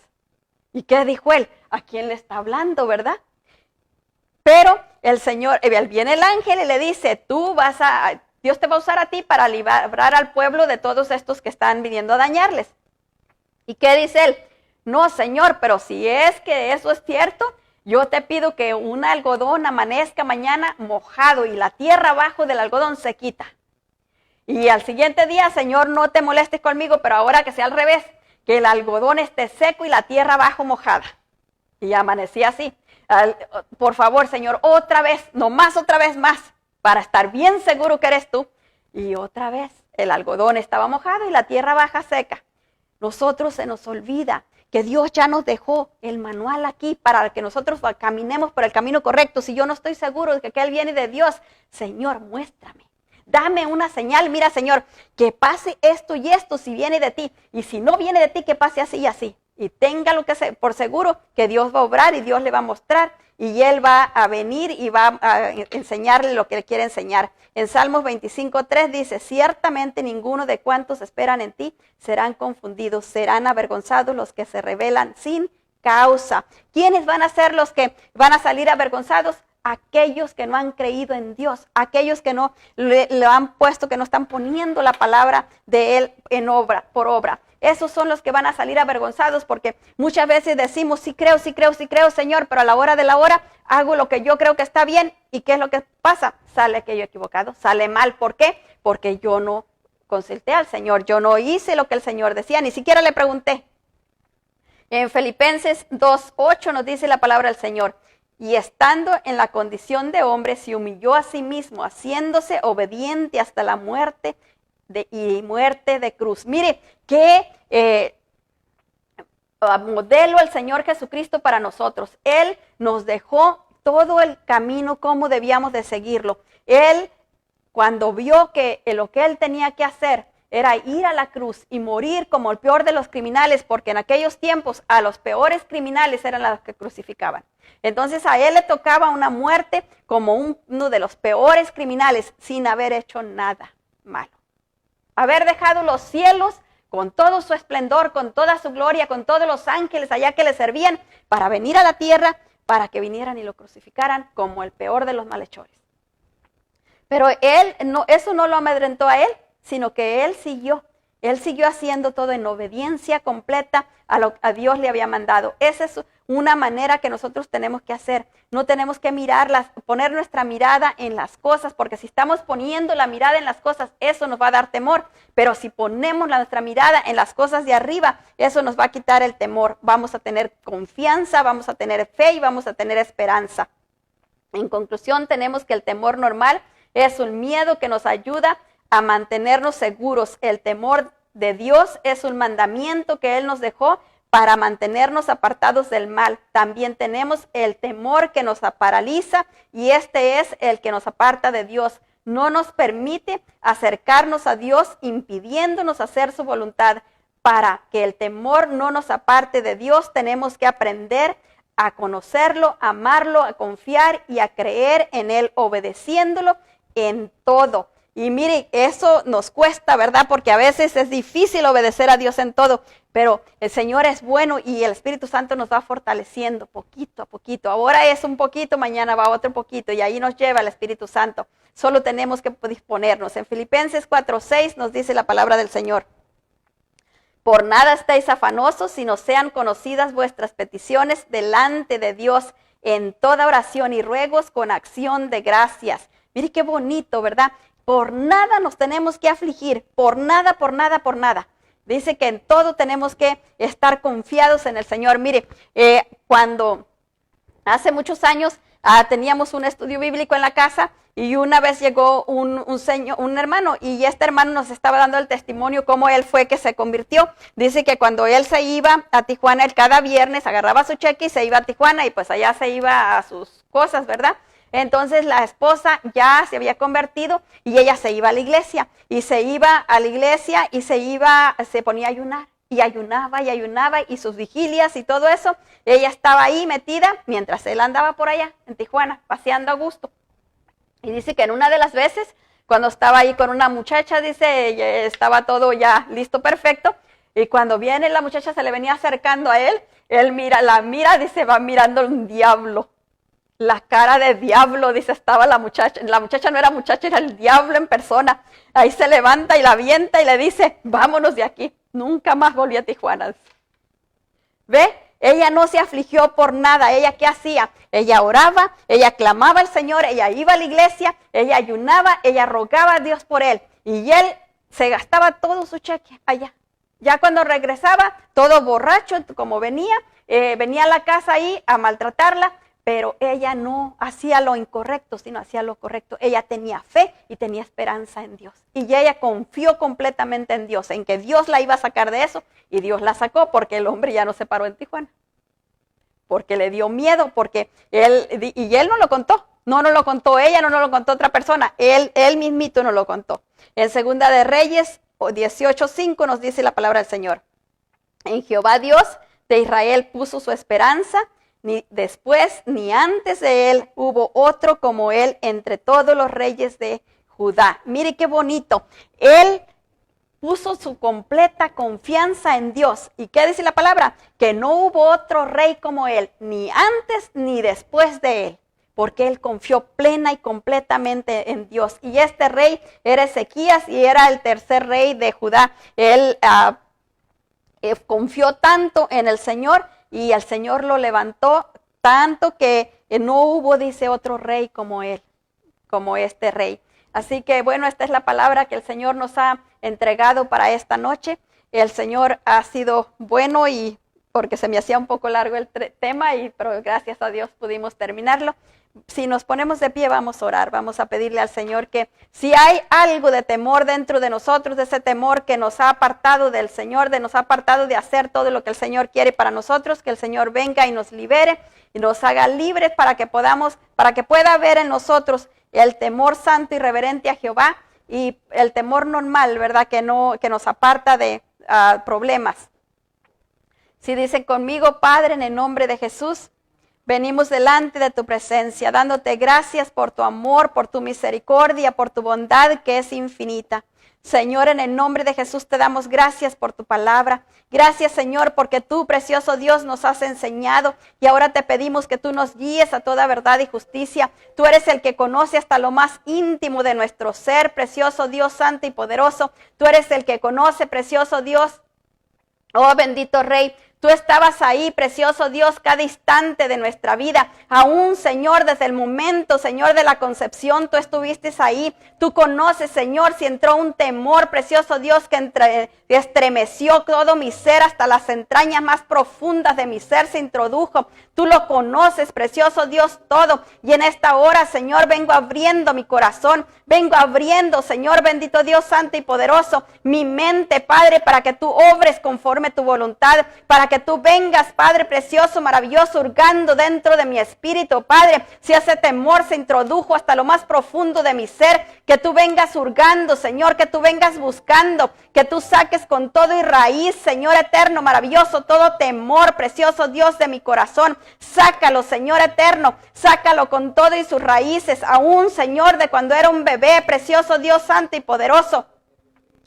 ¿Y qué dijo él? ¿A quién le está hablando, verdad? Pero el Señor, viene el ángel y le dice, Dios te va a usar a ti para librar al pueblo de todos estos que están viniendo a dañarles. ¿Y qué dice él? No, Señor, pero si es que eso es cierto, yo te pido que un algodón amanezca mañana mojado y la tierra abajo del algodón se quita. Y al siguiente día, Señor, no te molestes conmigo, pero ahora que sea al revés, que el algodón esté seco y la tierra abajo mojada. Y amanecía así. Por favor, Señor, otra vez, nomás otra vez más, para estar bien seguro que eres tú. Y otra vez, el algodón estaba mojado y la tierra baja seca. Nosotros se nos olvida que Dios ya nos dejó el manual aquí para que nosotros caminemos por el camino correcto. Si yo no estoy seguro de que aquel viene de Dios, Señor, muéstrame. Dame una señal, mira, Señor, que pase esto y esto si viene de ti. Y si no viene de ti, que pase así y así. Y téngalo por seguro que Dios va a obrar y Dios le va a mostrar. Y Él va a venir y va a enseñarle lo que Él quiere enseñar. En Salmos 25:3 dice, ciertamente ninguno de cuantos esperan en ti serán confundidos, serán avergonzados los que se rebelan sin causa. ¿Quiénes van a ser los que van a salir avergonzados? aquellos que no han creído en Dios, aquellos que no le han puesto, que no están poniendo la palabra de Él en obra, por obra. Esos son los que van a salir avergonzados, porque muchas veces decimos, sí creo, Señor, pero a la hora de la hora hago lo que yo creo que está bien. ¿Y qué es lo que pasa? Sale aquello equivocado, sale mal. ¿Por qué? Porque yo no consulté al Señor, yo no hice lo que el Señor decía, ni siquiera le pregunté. En Filipenses 2:8 nos dice la palabra del Señor: y estando en la condición de hombre, se humilló a sí mismo, haciéndose obediente hasta la muerte y muerte de cruz. Mire, qué modelo el Señor Jesucristo para nosotros. Él nos dejó todo el camino, cómo debíamos de seguirlo. Él, cuando vio que lo que Él tenía que hacer era ir a la cruz y morir como el peor de los criminales, porque en aquellos tiempos a los peores criminales eran los que crucificaban. Entonces a Él le tocaba una muerte como uno de los peores criminales, sin haber hecho nada malo. Haber dejado los cielos con todo su esplendor, con toda su gloria, con todos los ángeles allá que le servían, para venir a la tierra, para que vinieran y lo crucificaran como el peor de los malhechores. Pero Él, eso no lo amedrentó a Él, sino que Él siguió haciendo todo en obediencia completa a lo que a Dios le había mandado. Esa es una manera que nosotros tenemos que hacer. No tenemos que poner nuestra mirada en las cosas, porque si estamos poniendo la mirada en las cosas, eso nos va a dar temor. Pero si ponemos nuestra mirada en las cosas de arriba, eso nos va a quitar el temor. Vamos a tener confianza, vamos a tener fe y vamos a tener esperanza. En conclusión, tenemos que el temor normal es un miedo que nos ayuda a mantenernos seguros. El temor de Dios es un mandamiento que Él nos dejó para mantenernos apartados del mal. También tenemos el temor que nos paraliza, y este es el que nos aparta de Dios. No nos permite acercarnos a Dios, impidiéndonos hacer su voluntad. Para que el temor no nos aparte de Dios, tenemos que aprender a conocerlo, a amarlo, a confiar y a creer en Él, obedeciéndolo en todo. Y mire, eso nos cuesta, ¿verdad? Porque a veces es difícil obedecer a Dios en todo, pero el Señor es bueno y el Espíritu Santo nos va fortaleciendo poquito a poquito. Ahora es un poquito, mañana va otro poquito, y ahí nos lleva el Espíritu Santo. Solo tenemos que disponernos. En Filipenses 4:6 nos dice la palabra del Señor: por nada estáis afanosos, sino sean conocidas vuestras peticiones delante de Dios en toda oración y ruegos con acción de gracias. Mire qué bonito, ¿verdad? Por nada nos tenemos que afligir, por nada, por nada, por nada. Dice que en todo tenemos que estar confiados en el Señor. Mire, cuando hace muchos años teníamos un estudio bíblico en la casa, y una vez llegó un hermano, y este hermano nos estaba dando el testimonio cómo él fue que se convirtió. Dice que cuando él se iba a Tijuana, él cada viernes agarraba su cheque y se iba a Tijuana, y pues allá se iba a sus cosas, ¿verdad? Entonces la esposa ya se había convertido y ella se iba a la iglesia, y se iba a la iglesia y se ponía a ayunar, y ayunaba, y sus vigilias y todo eso, ella estaba ahí metida mientras él andaba por allá en Tijuana, paseando a gusto. Y dice que en una de las veces, cuando estaba ahí con una muchacha, dice, estaba todo ya listo, perfecto, y cuando viene la muchacha, se le venía acercando a él la mira, dice, va mirando un diablo. La cara de diablo, dice, estaba la muchacha no era muchacha, era el diablo en persona. Ahí se levanta y la avienta y le dice, vámonos de aquí. Nunca más volví a Tijuana. ¿Ve? Ella no se afligió por nada. ¿Ella qué hacía? Ella oraba, ella clamaba al Señor, ella iba a la iglesia, ella ayunaba, ella rogaba a Dios por él. Y él se gastaba todo su cheque allá. Ya cuando regresaba, todo borracho, como venía a la casa ahí a maltratarla. Pero ella no hacía lo incorrecto, sino hacía lo correcto. Ella tenía fe y tenía esperanza en Dios. Y ella confió completamente en Dios, en que Dios la iba a sacar de eso. Y Dios la sacó, porque el hombre ya no se paró en Tijuana. Porque le dio miedo, porque él no lo contó. No lo contó ella, no lo contó otra persona. Él mismito no lo contó. En Segunda de Reyes 18:5 nos dice la palabra del Señor: en Jehová Dios de Israel puso su esperanza, ni después ni antes de él hubo otro como él entre todos los reyes de Judá. Mire qué bonito. Él puso su completa confianza en Dios. ¿Y qué dice la palabra? Que no hubo otro rey como él, ni antes ni después de él. porque él confió plena y completamente en Dios. Y este rey era Ezequías y era el tercer rey de Judá. Él confió tanto en el Señor y el Señor lo levantó tanto que no hubo, dice, otro rey como él, como este rey. Así que bueno, esta es la palabra que el Señor nos ha entregado para esta noche. El Señor ha sido bueno y porque se me hacía un poco largo el tema, pero gracias a Dios pudimos terminarlo. Si nos ponemos de pie, vamos a orar, vamos a pedirle al Señor que si hay algo de temor dentro de nosotros, de ese temor que nos ha apartado del Señor, nos ha apartado de hacer todo lo que el Señor quiere para nosotros, que el Señor venga y nos libere y nos haga libres para que pueda haber en nosotros el temor santo y reverente a Jehová y el temor normal, ¿verdad? Que nos aparta de problemas. Si dicen conmigo, Padre, en el nombre de Jesús, venimos delante de tu presencia, dándote gracias por tu amor, por tu misericordia, por tu bondad que es infinita. Señor, en el nombre de Jesús te damos gracias por tu palabra. Gracias, Señor, porque tú, precioso Dios, nos has enseñado y ahora te pedimos que tú nos guíes a toda verdad y justicia. Tú eres el que conoce hasta lo más íntimo de nuestro ser, precioso Dios santo y poderoso. Tú eres el que conoce, precioso Dios. Oh, bendito Rey. Tú estabas ahí, precioso Dios, cada instante de nuestra vida. Aún, Señor, desde el momento, Señor, de la concepción, tú estuviste ahí. Tú conoces, Señor, si entró un temor, precioso Dios, que estremeció todo mi ser, hasta las entrañas más profundas de mi ser se introdujo. Tú lo conoces, precioso Dios, todo. Y en esta hora, Señor, vengo abriendo mi corazón. Vengo abriendo, Señor, bendito Dios santo y poderoso, mi mente, Padre, para que tú obres conforme tu voluntad, para que tú vengas, Padre precioso, maravilloso, hurgando dentro de mi espíritu, Padre. Si ese temor se introdujo hasta lo más profundo de mi ser, que tú vengas hurgando, Señor, que tú vengas buscando, que tú saques con todo y raíz, Señor eterno, maravilloso, todo temor, precioso Dios de mi corazón. Sácalo, Señor eterno, sácalo con todo y sus raíces, aún, Señor, de cuando era un bebé, precioso Dios santo y poderoso.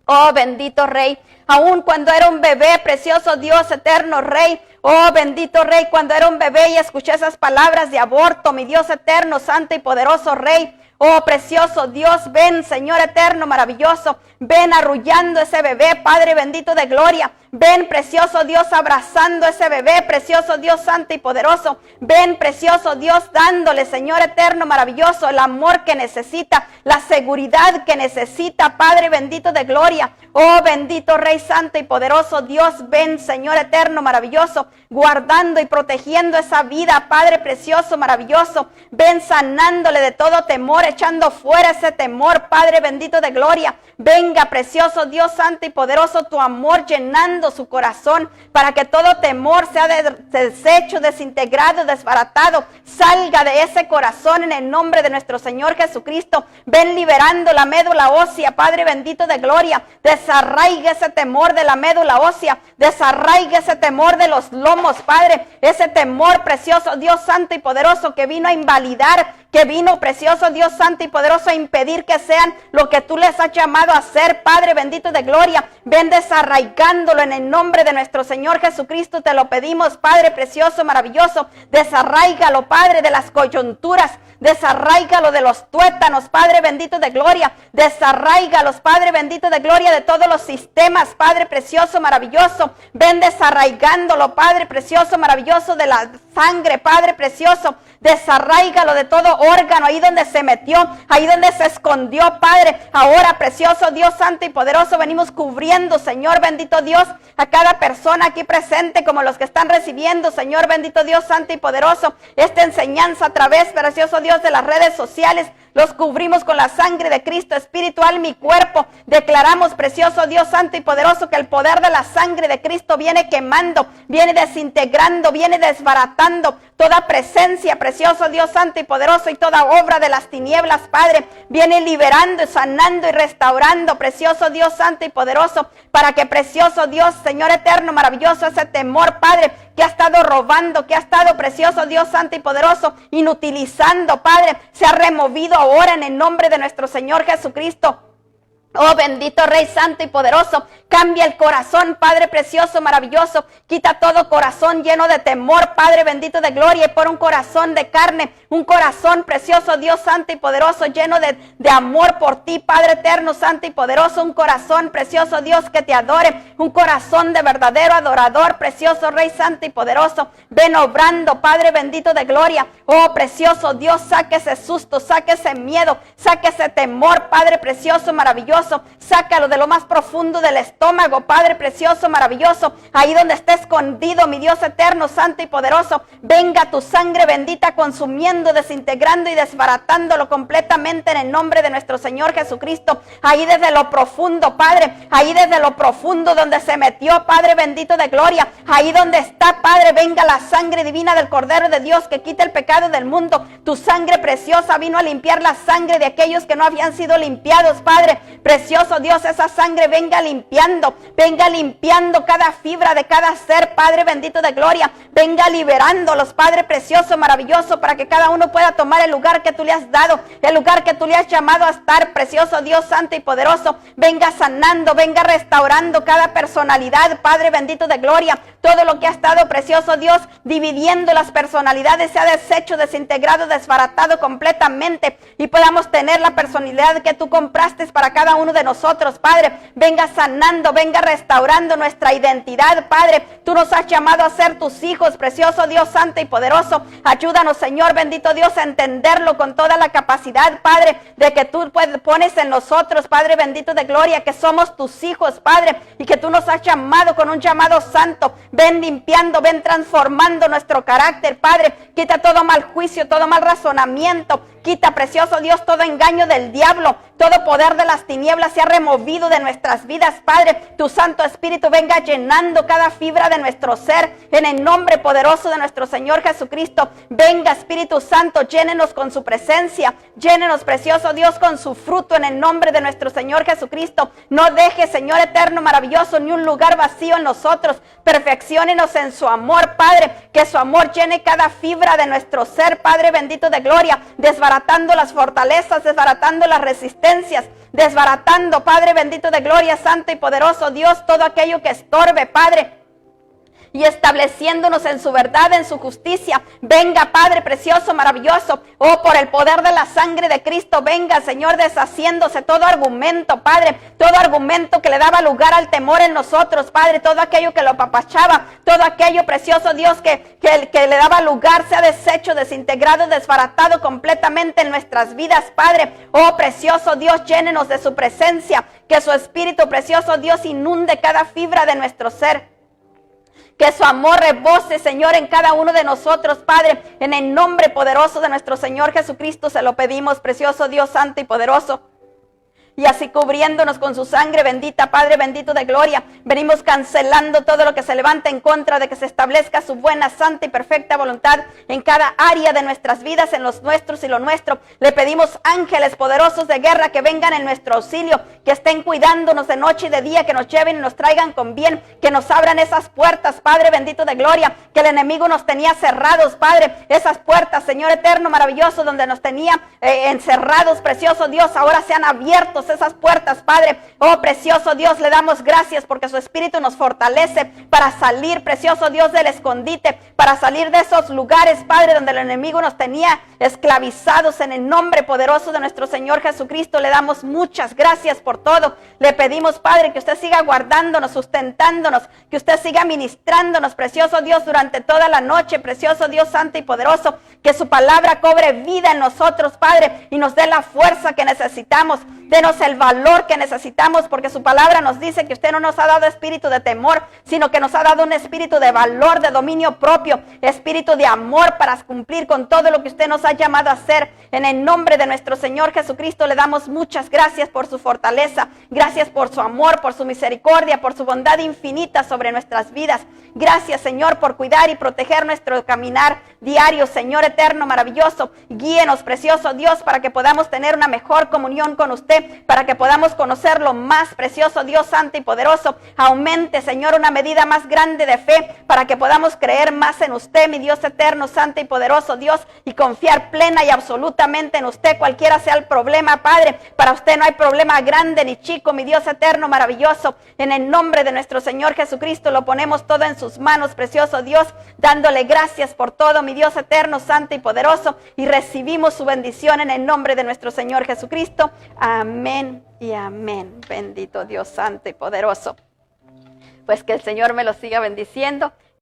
Oh, bendito Rey, aún cuando era un bebé, precioso Dios eterno Rey. Oh, bendito Rey, cuando era un bebé y escuché esas palabras de aborto, mi Dios eterno, santo y poderoso Rey. Oh, precioso Dios, ven, Señor eterno, maravilloso. Ven arrullando ese bebé, Padre bendito de gloria. Ven, precioso Dios, abrazando ese bebé, precioso Dios santo y poderoso. Ven, precioso Dios, dándole, Señor eterno, maravilloso, el amor que necesita, la seguridad que necesita, Padre bendito de gloria. Oh, bendito Rey santo y poderoso Dios, ven, Señor eterno, maravilloso, guardando y protegiendo esa vida, Padre precioso, maravilloso. Ven sanándole de todo temor, echando fuera ese temor, Padre bendito de gloria. Venga, precioso Dios santo y poderoso, tu amor llenando su corazón para que todo temor sea deshecho, desintegrado, desbaratado. Salga de ese corazón en el nombre de nuestro Señor Jesucristo. Ven liberando la médula ósea, Padre bendito de gloria. Desarraiga ese temor de la médula ósea. Desarraiga ese temor de los lomos, Padre. Ese temor, precioso Dios santo y poderoso, que vino a invalidar, que vino, precioso Dios santo y poderoso, a impedir que sean lo que tú les has llamado a ser, Padre bendito de gloria. Ven desarraigándolo en el nombre de nuestro Señor Jesucristo, te lo pedimos, Padre precioso, maravilloso. Desarráigalo, Padre, de las coyunturas. Desarráigalo de los tuétanos, Padre bendito de gloria. Desarráigalos, Padre bendito de gloria, de todos los sistemas, Padre precioso, maravilloso. Ven desarraigándolo, Padre precioso, maravilloso, de la sangre, Padre precioso. Desarráigalo de todo órgano, ahí donde se metió, ahí donde se escondió, Padre. Ahora, precioso Dios santo y poderoso, venimos cubriendo, Señor bendito Dios, a cada persona aquí presente, como los que están recibiendo, Señor bendito Dios santo y poderoso, esta enseñanza a través, precioso Dios, de las redes sociales. Los cubrimos con la sangre de Cristo, espiritual, mi cuerpo. Declaramos, precioso Dios santo y poderoso, que el poder de la sangre de Cristo viene quemando, viene desintegrando, viene desbaratando toda presencia, precioso Dios santo y poderoso, y toda obra de las tinieblas, Padre. Viene liberando, sanando y restaurando, precioso Dios santo y poderoso, para que, precioso Dios, Señor eterno, maravilloso, ese temor, Padre, que ha estado robando, que ha estado, precioso Dios santo y poderoso, inutilizando, Padre, se ha removido ahora en el nombre de nuestro Señor Jesucristo. Oh, bendito Rey santo y poderoso, cambia el corazón, Padre precioso, maravilloso. Quita todo corazón lleno de temor, Padre bendito de gloria, y por un corazón de carne, un corazón precioso, Dios santo y poderoso, lleno de amor por ti, Padre eterno, santo y poderoso, un corazón precioso, Dios, que te adore, un corazón de verdadero adorador, precioso Rey santo y poderoso. Ven obrando, Padre bendito de gloria. Oh, precioso Dios, saque ese susto, saque ese miedo, saque ese temor, Padre precioso, maravilloso. Sácalo de lo más profundo del estómago, Padre precioso, maravilloso. Ahí donde esté escondido, mi Dios eterno, santo y poderoso. Venga tu sangre bendita consumiendo, desintegrando y desbaratándolo completamente en el nombre de nuestro Señor Jesucristo. Ahí desde lo profundo, Padre, ahí desde lo profundo donde se metió, Padre bendito de gloria. Ahí donde está, Padre, venga la sangre divina del Cordero de Dios que quita el pecado del mundo. Tu sangre preciosa vino a limpiar la sangre de aquellos que no habían sido limpiados, Padre precioso Dios. Esa sangre venga limpiando cada fibra de cada ser, Padre bendito de gloria. Venga liberándolos, Padre precioso, maravilloso, para que cada uno pueda tomar el lugar que tú le has dado, el lugar que tú le has llamado a estar, precioso Dios santo y poderoso. Venga sanando, venga restaurando cada personalidad, Padre bendito de gloria. Todo lo que ha estado, precioso Dios, dividiendo las personalidades, se ha deshecho, desintegrado, desbaratado completamente, y podamos tener la personalidad que tú compraste para cada uno de nosotros, Padre. Venga sanando, venga restaurando nuestra identidad, Padre. Tú nos has llamado a ser tus hijos, precioso Dios santo y poderoso. Ayúdanos, Señor bendito Dios, a entenderlo con toda la capacidad, Padre, de que tú pones en nosotros, Padre bendito de gloria, que somos tus hijos, Padre, y que tú nos has llamado con un llamado santo. Ven limpiando, ven transformando nuestro carácter, Padre. Quita todo mal juicio, todo mal razonamiento. Quita, precioso Dios, todo engaño del diablo. Todo poder de las tinieblas se ha removido de nuestras vidas, Padre. Tu Santo Espíritu venga llenando cada fibra de nuestro ser, en el nombre poderoso de nuestro Señor Jesucristo. Venga, Espíritu Santo, llénenos con su presencia. Llénenos, precioso Dios, con su fruto, en el nombre de nuestro Señor Jesucristo. No deje, Señor eterno, maravilloso, ni un lugar vacío en nosotros. Perfecciónenos en su amor, Padre. Que su amor llene cada fibra de nuestro ser, Padre bendito de gloria. Desbaratando las fortalezas, desbaratando las resistencias, desbaratando, Padre bendito de gloria, santo y poderoso Dios, todo aquello que estorbe, Padre, y estableciéndonos en su verdad, en su justicia. Venga, Padre precioso, maravilloso, oh, por el poder de la sangre de Cristo, venga, Señor, deshaciéndose todo argumento, Padre, todo argumento que le daba lugar al temor en nosotros, Padre, todo aquello que lo apapachaba, todo aquello, precioso Dios, que le daba lugar, sea deshecho, desintegrado, desbaratado completamente en nuestras vidas, Padre. Oh, precioso Dios, llénenos de su presencia, que su Espíritu, precioso Dios, inunde cada fibra de nuestro ser. Que su amor rebose, Señor, en cada uno de nosotros, Padre. En el nombre poderoso de nuestro Señor Jesucristo se lo pedimos, precioso Dios santo y poderoso. Y así cubriéndonos con su sangre bendita, Padre bendito de gloria, venimos cancelando todo lo que se levanta en contra de que se establezca su buena, santa y perfecta voluntad en cada área de nuestras vidas, en los nuestros y lo nuestro. Le pedimos ángeles poderosos de guerra que vengan en nuestro auxilio, que estén cuidándonos de noche y de día, que nos lleven y nos traigan con bien, que nos abran esas puertas, Padre bendito de gloria, que el enemigo nos tenía cerrados, Padre. Esas puertas, Señor eterno, maravilloso, donde nos tenía encerrados, precioso Dios, ahora sean abiertos esas puertas, Padre. Oh, precioso Dios, le damos gracias porque su Espíritu nos fortalece para salir, precioso Dios, del escondite, para salir de esos lugares, Padre, donde el enemigo nos tenía esclavizados. En el nombre poderoso de nuestro Señor Jesucristo le damos muchas gracias por todo. Le pedimos, Padre, que usted siga guardándonos, sustentándonos, que usted siga ministrándonos, precioso Dios, durante toda la noche, precioso Dios santo y poderoso, que su palabra cobre vida en nosotros, Padre, y nos dé la fuerza que necesitamos. Denos el valor que necesitamos, porque su palabra nos dice que usted no nos ha dado espíritu de temor, sino que nos ha dado un espíritu de valor, de dominio propio, espíritu de amor para cumplir con todo lo que usted nos ha llamado a hacer. En el nombre de nuestro Señor Jesucristo le damos muchas gracias por su fortaleza, gracias por su amor, por su misericordia, por su bondad infinita sobre nuestras vidas. Gracias, Señor, por cuidar y proteger nuestro caminar diario, Señor eterno, maravilloso. Guíenos, precioso Dios, para que podamos tener una mejor comunión con usted, para que podamos conocerlo más, precioso Dios santo y poderoso. Aumente, Señor, una medida más grande de fe, para que podamos creer más en usted, mi Dios eterno, santo y poderoso Dios, y confiar plena y absolutamente en usted, cualquiera sea el problema, Padre. Para usted no hay problema grande ni chico, mi Dios eterno, maravilloso. En el nombre de nuestro Señor Jesucristo lo ponemos todo en sus manos, precioso Dios, dándole gracias por todo, mi Dios eterno, santo y poderoso, y recibimos su bendición en el nombre de nuestro Señor Jesucristo. Amén y amén. Bendito Dios santo y poderoso. Pues que el Señor me lo siga bendiciendo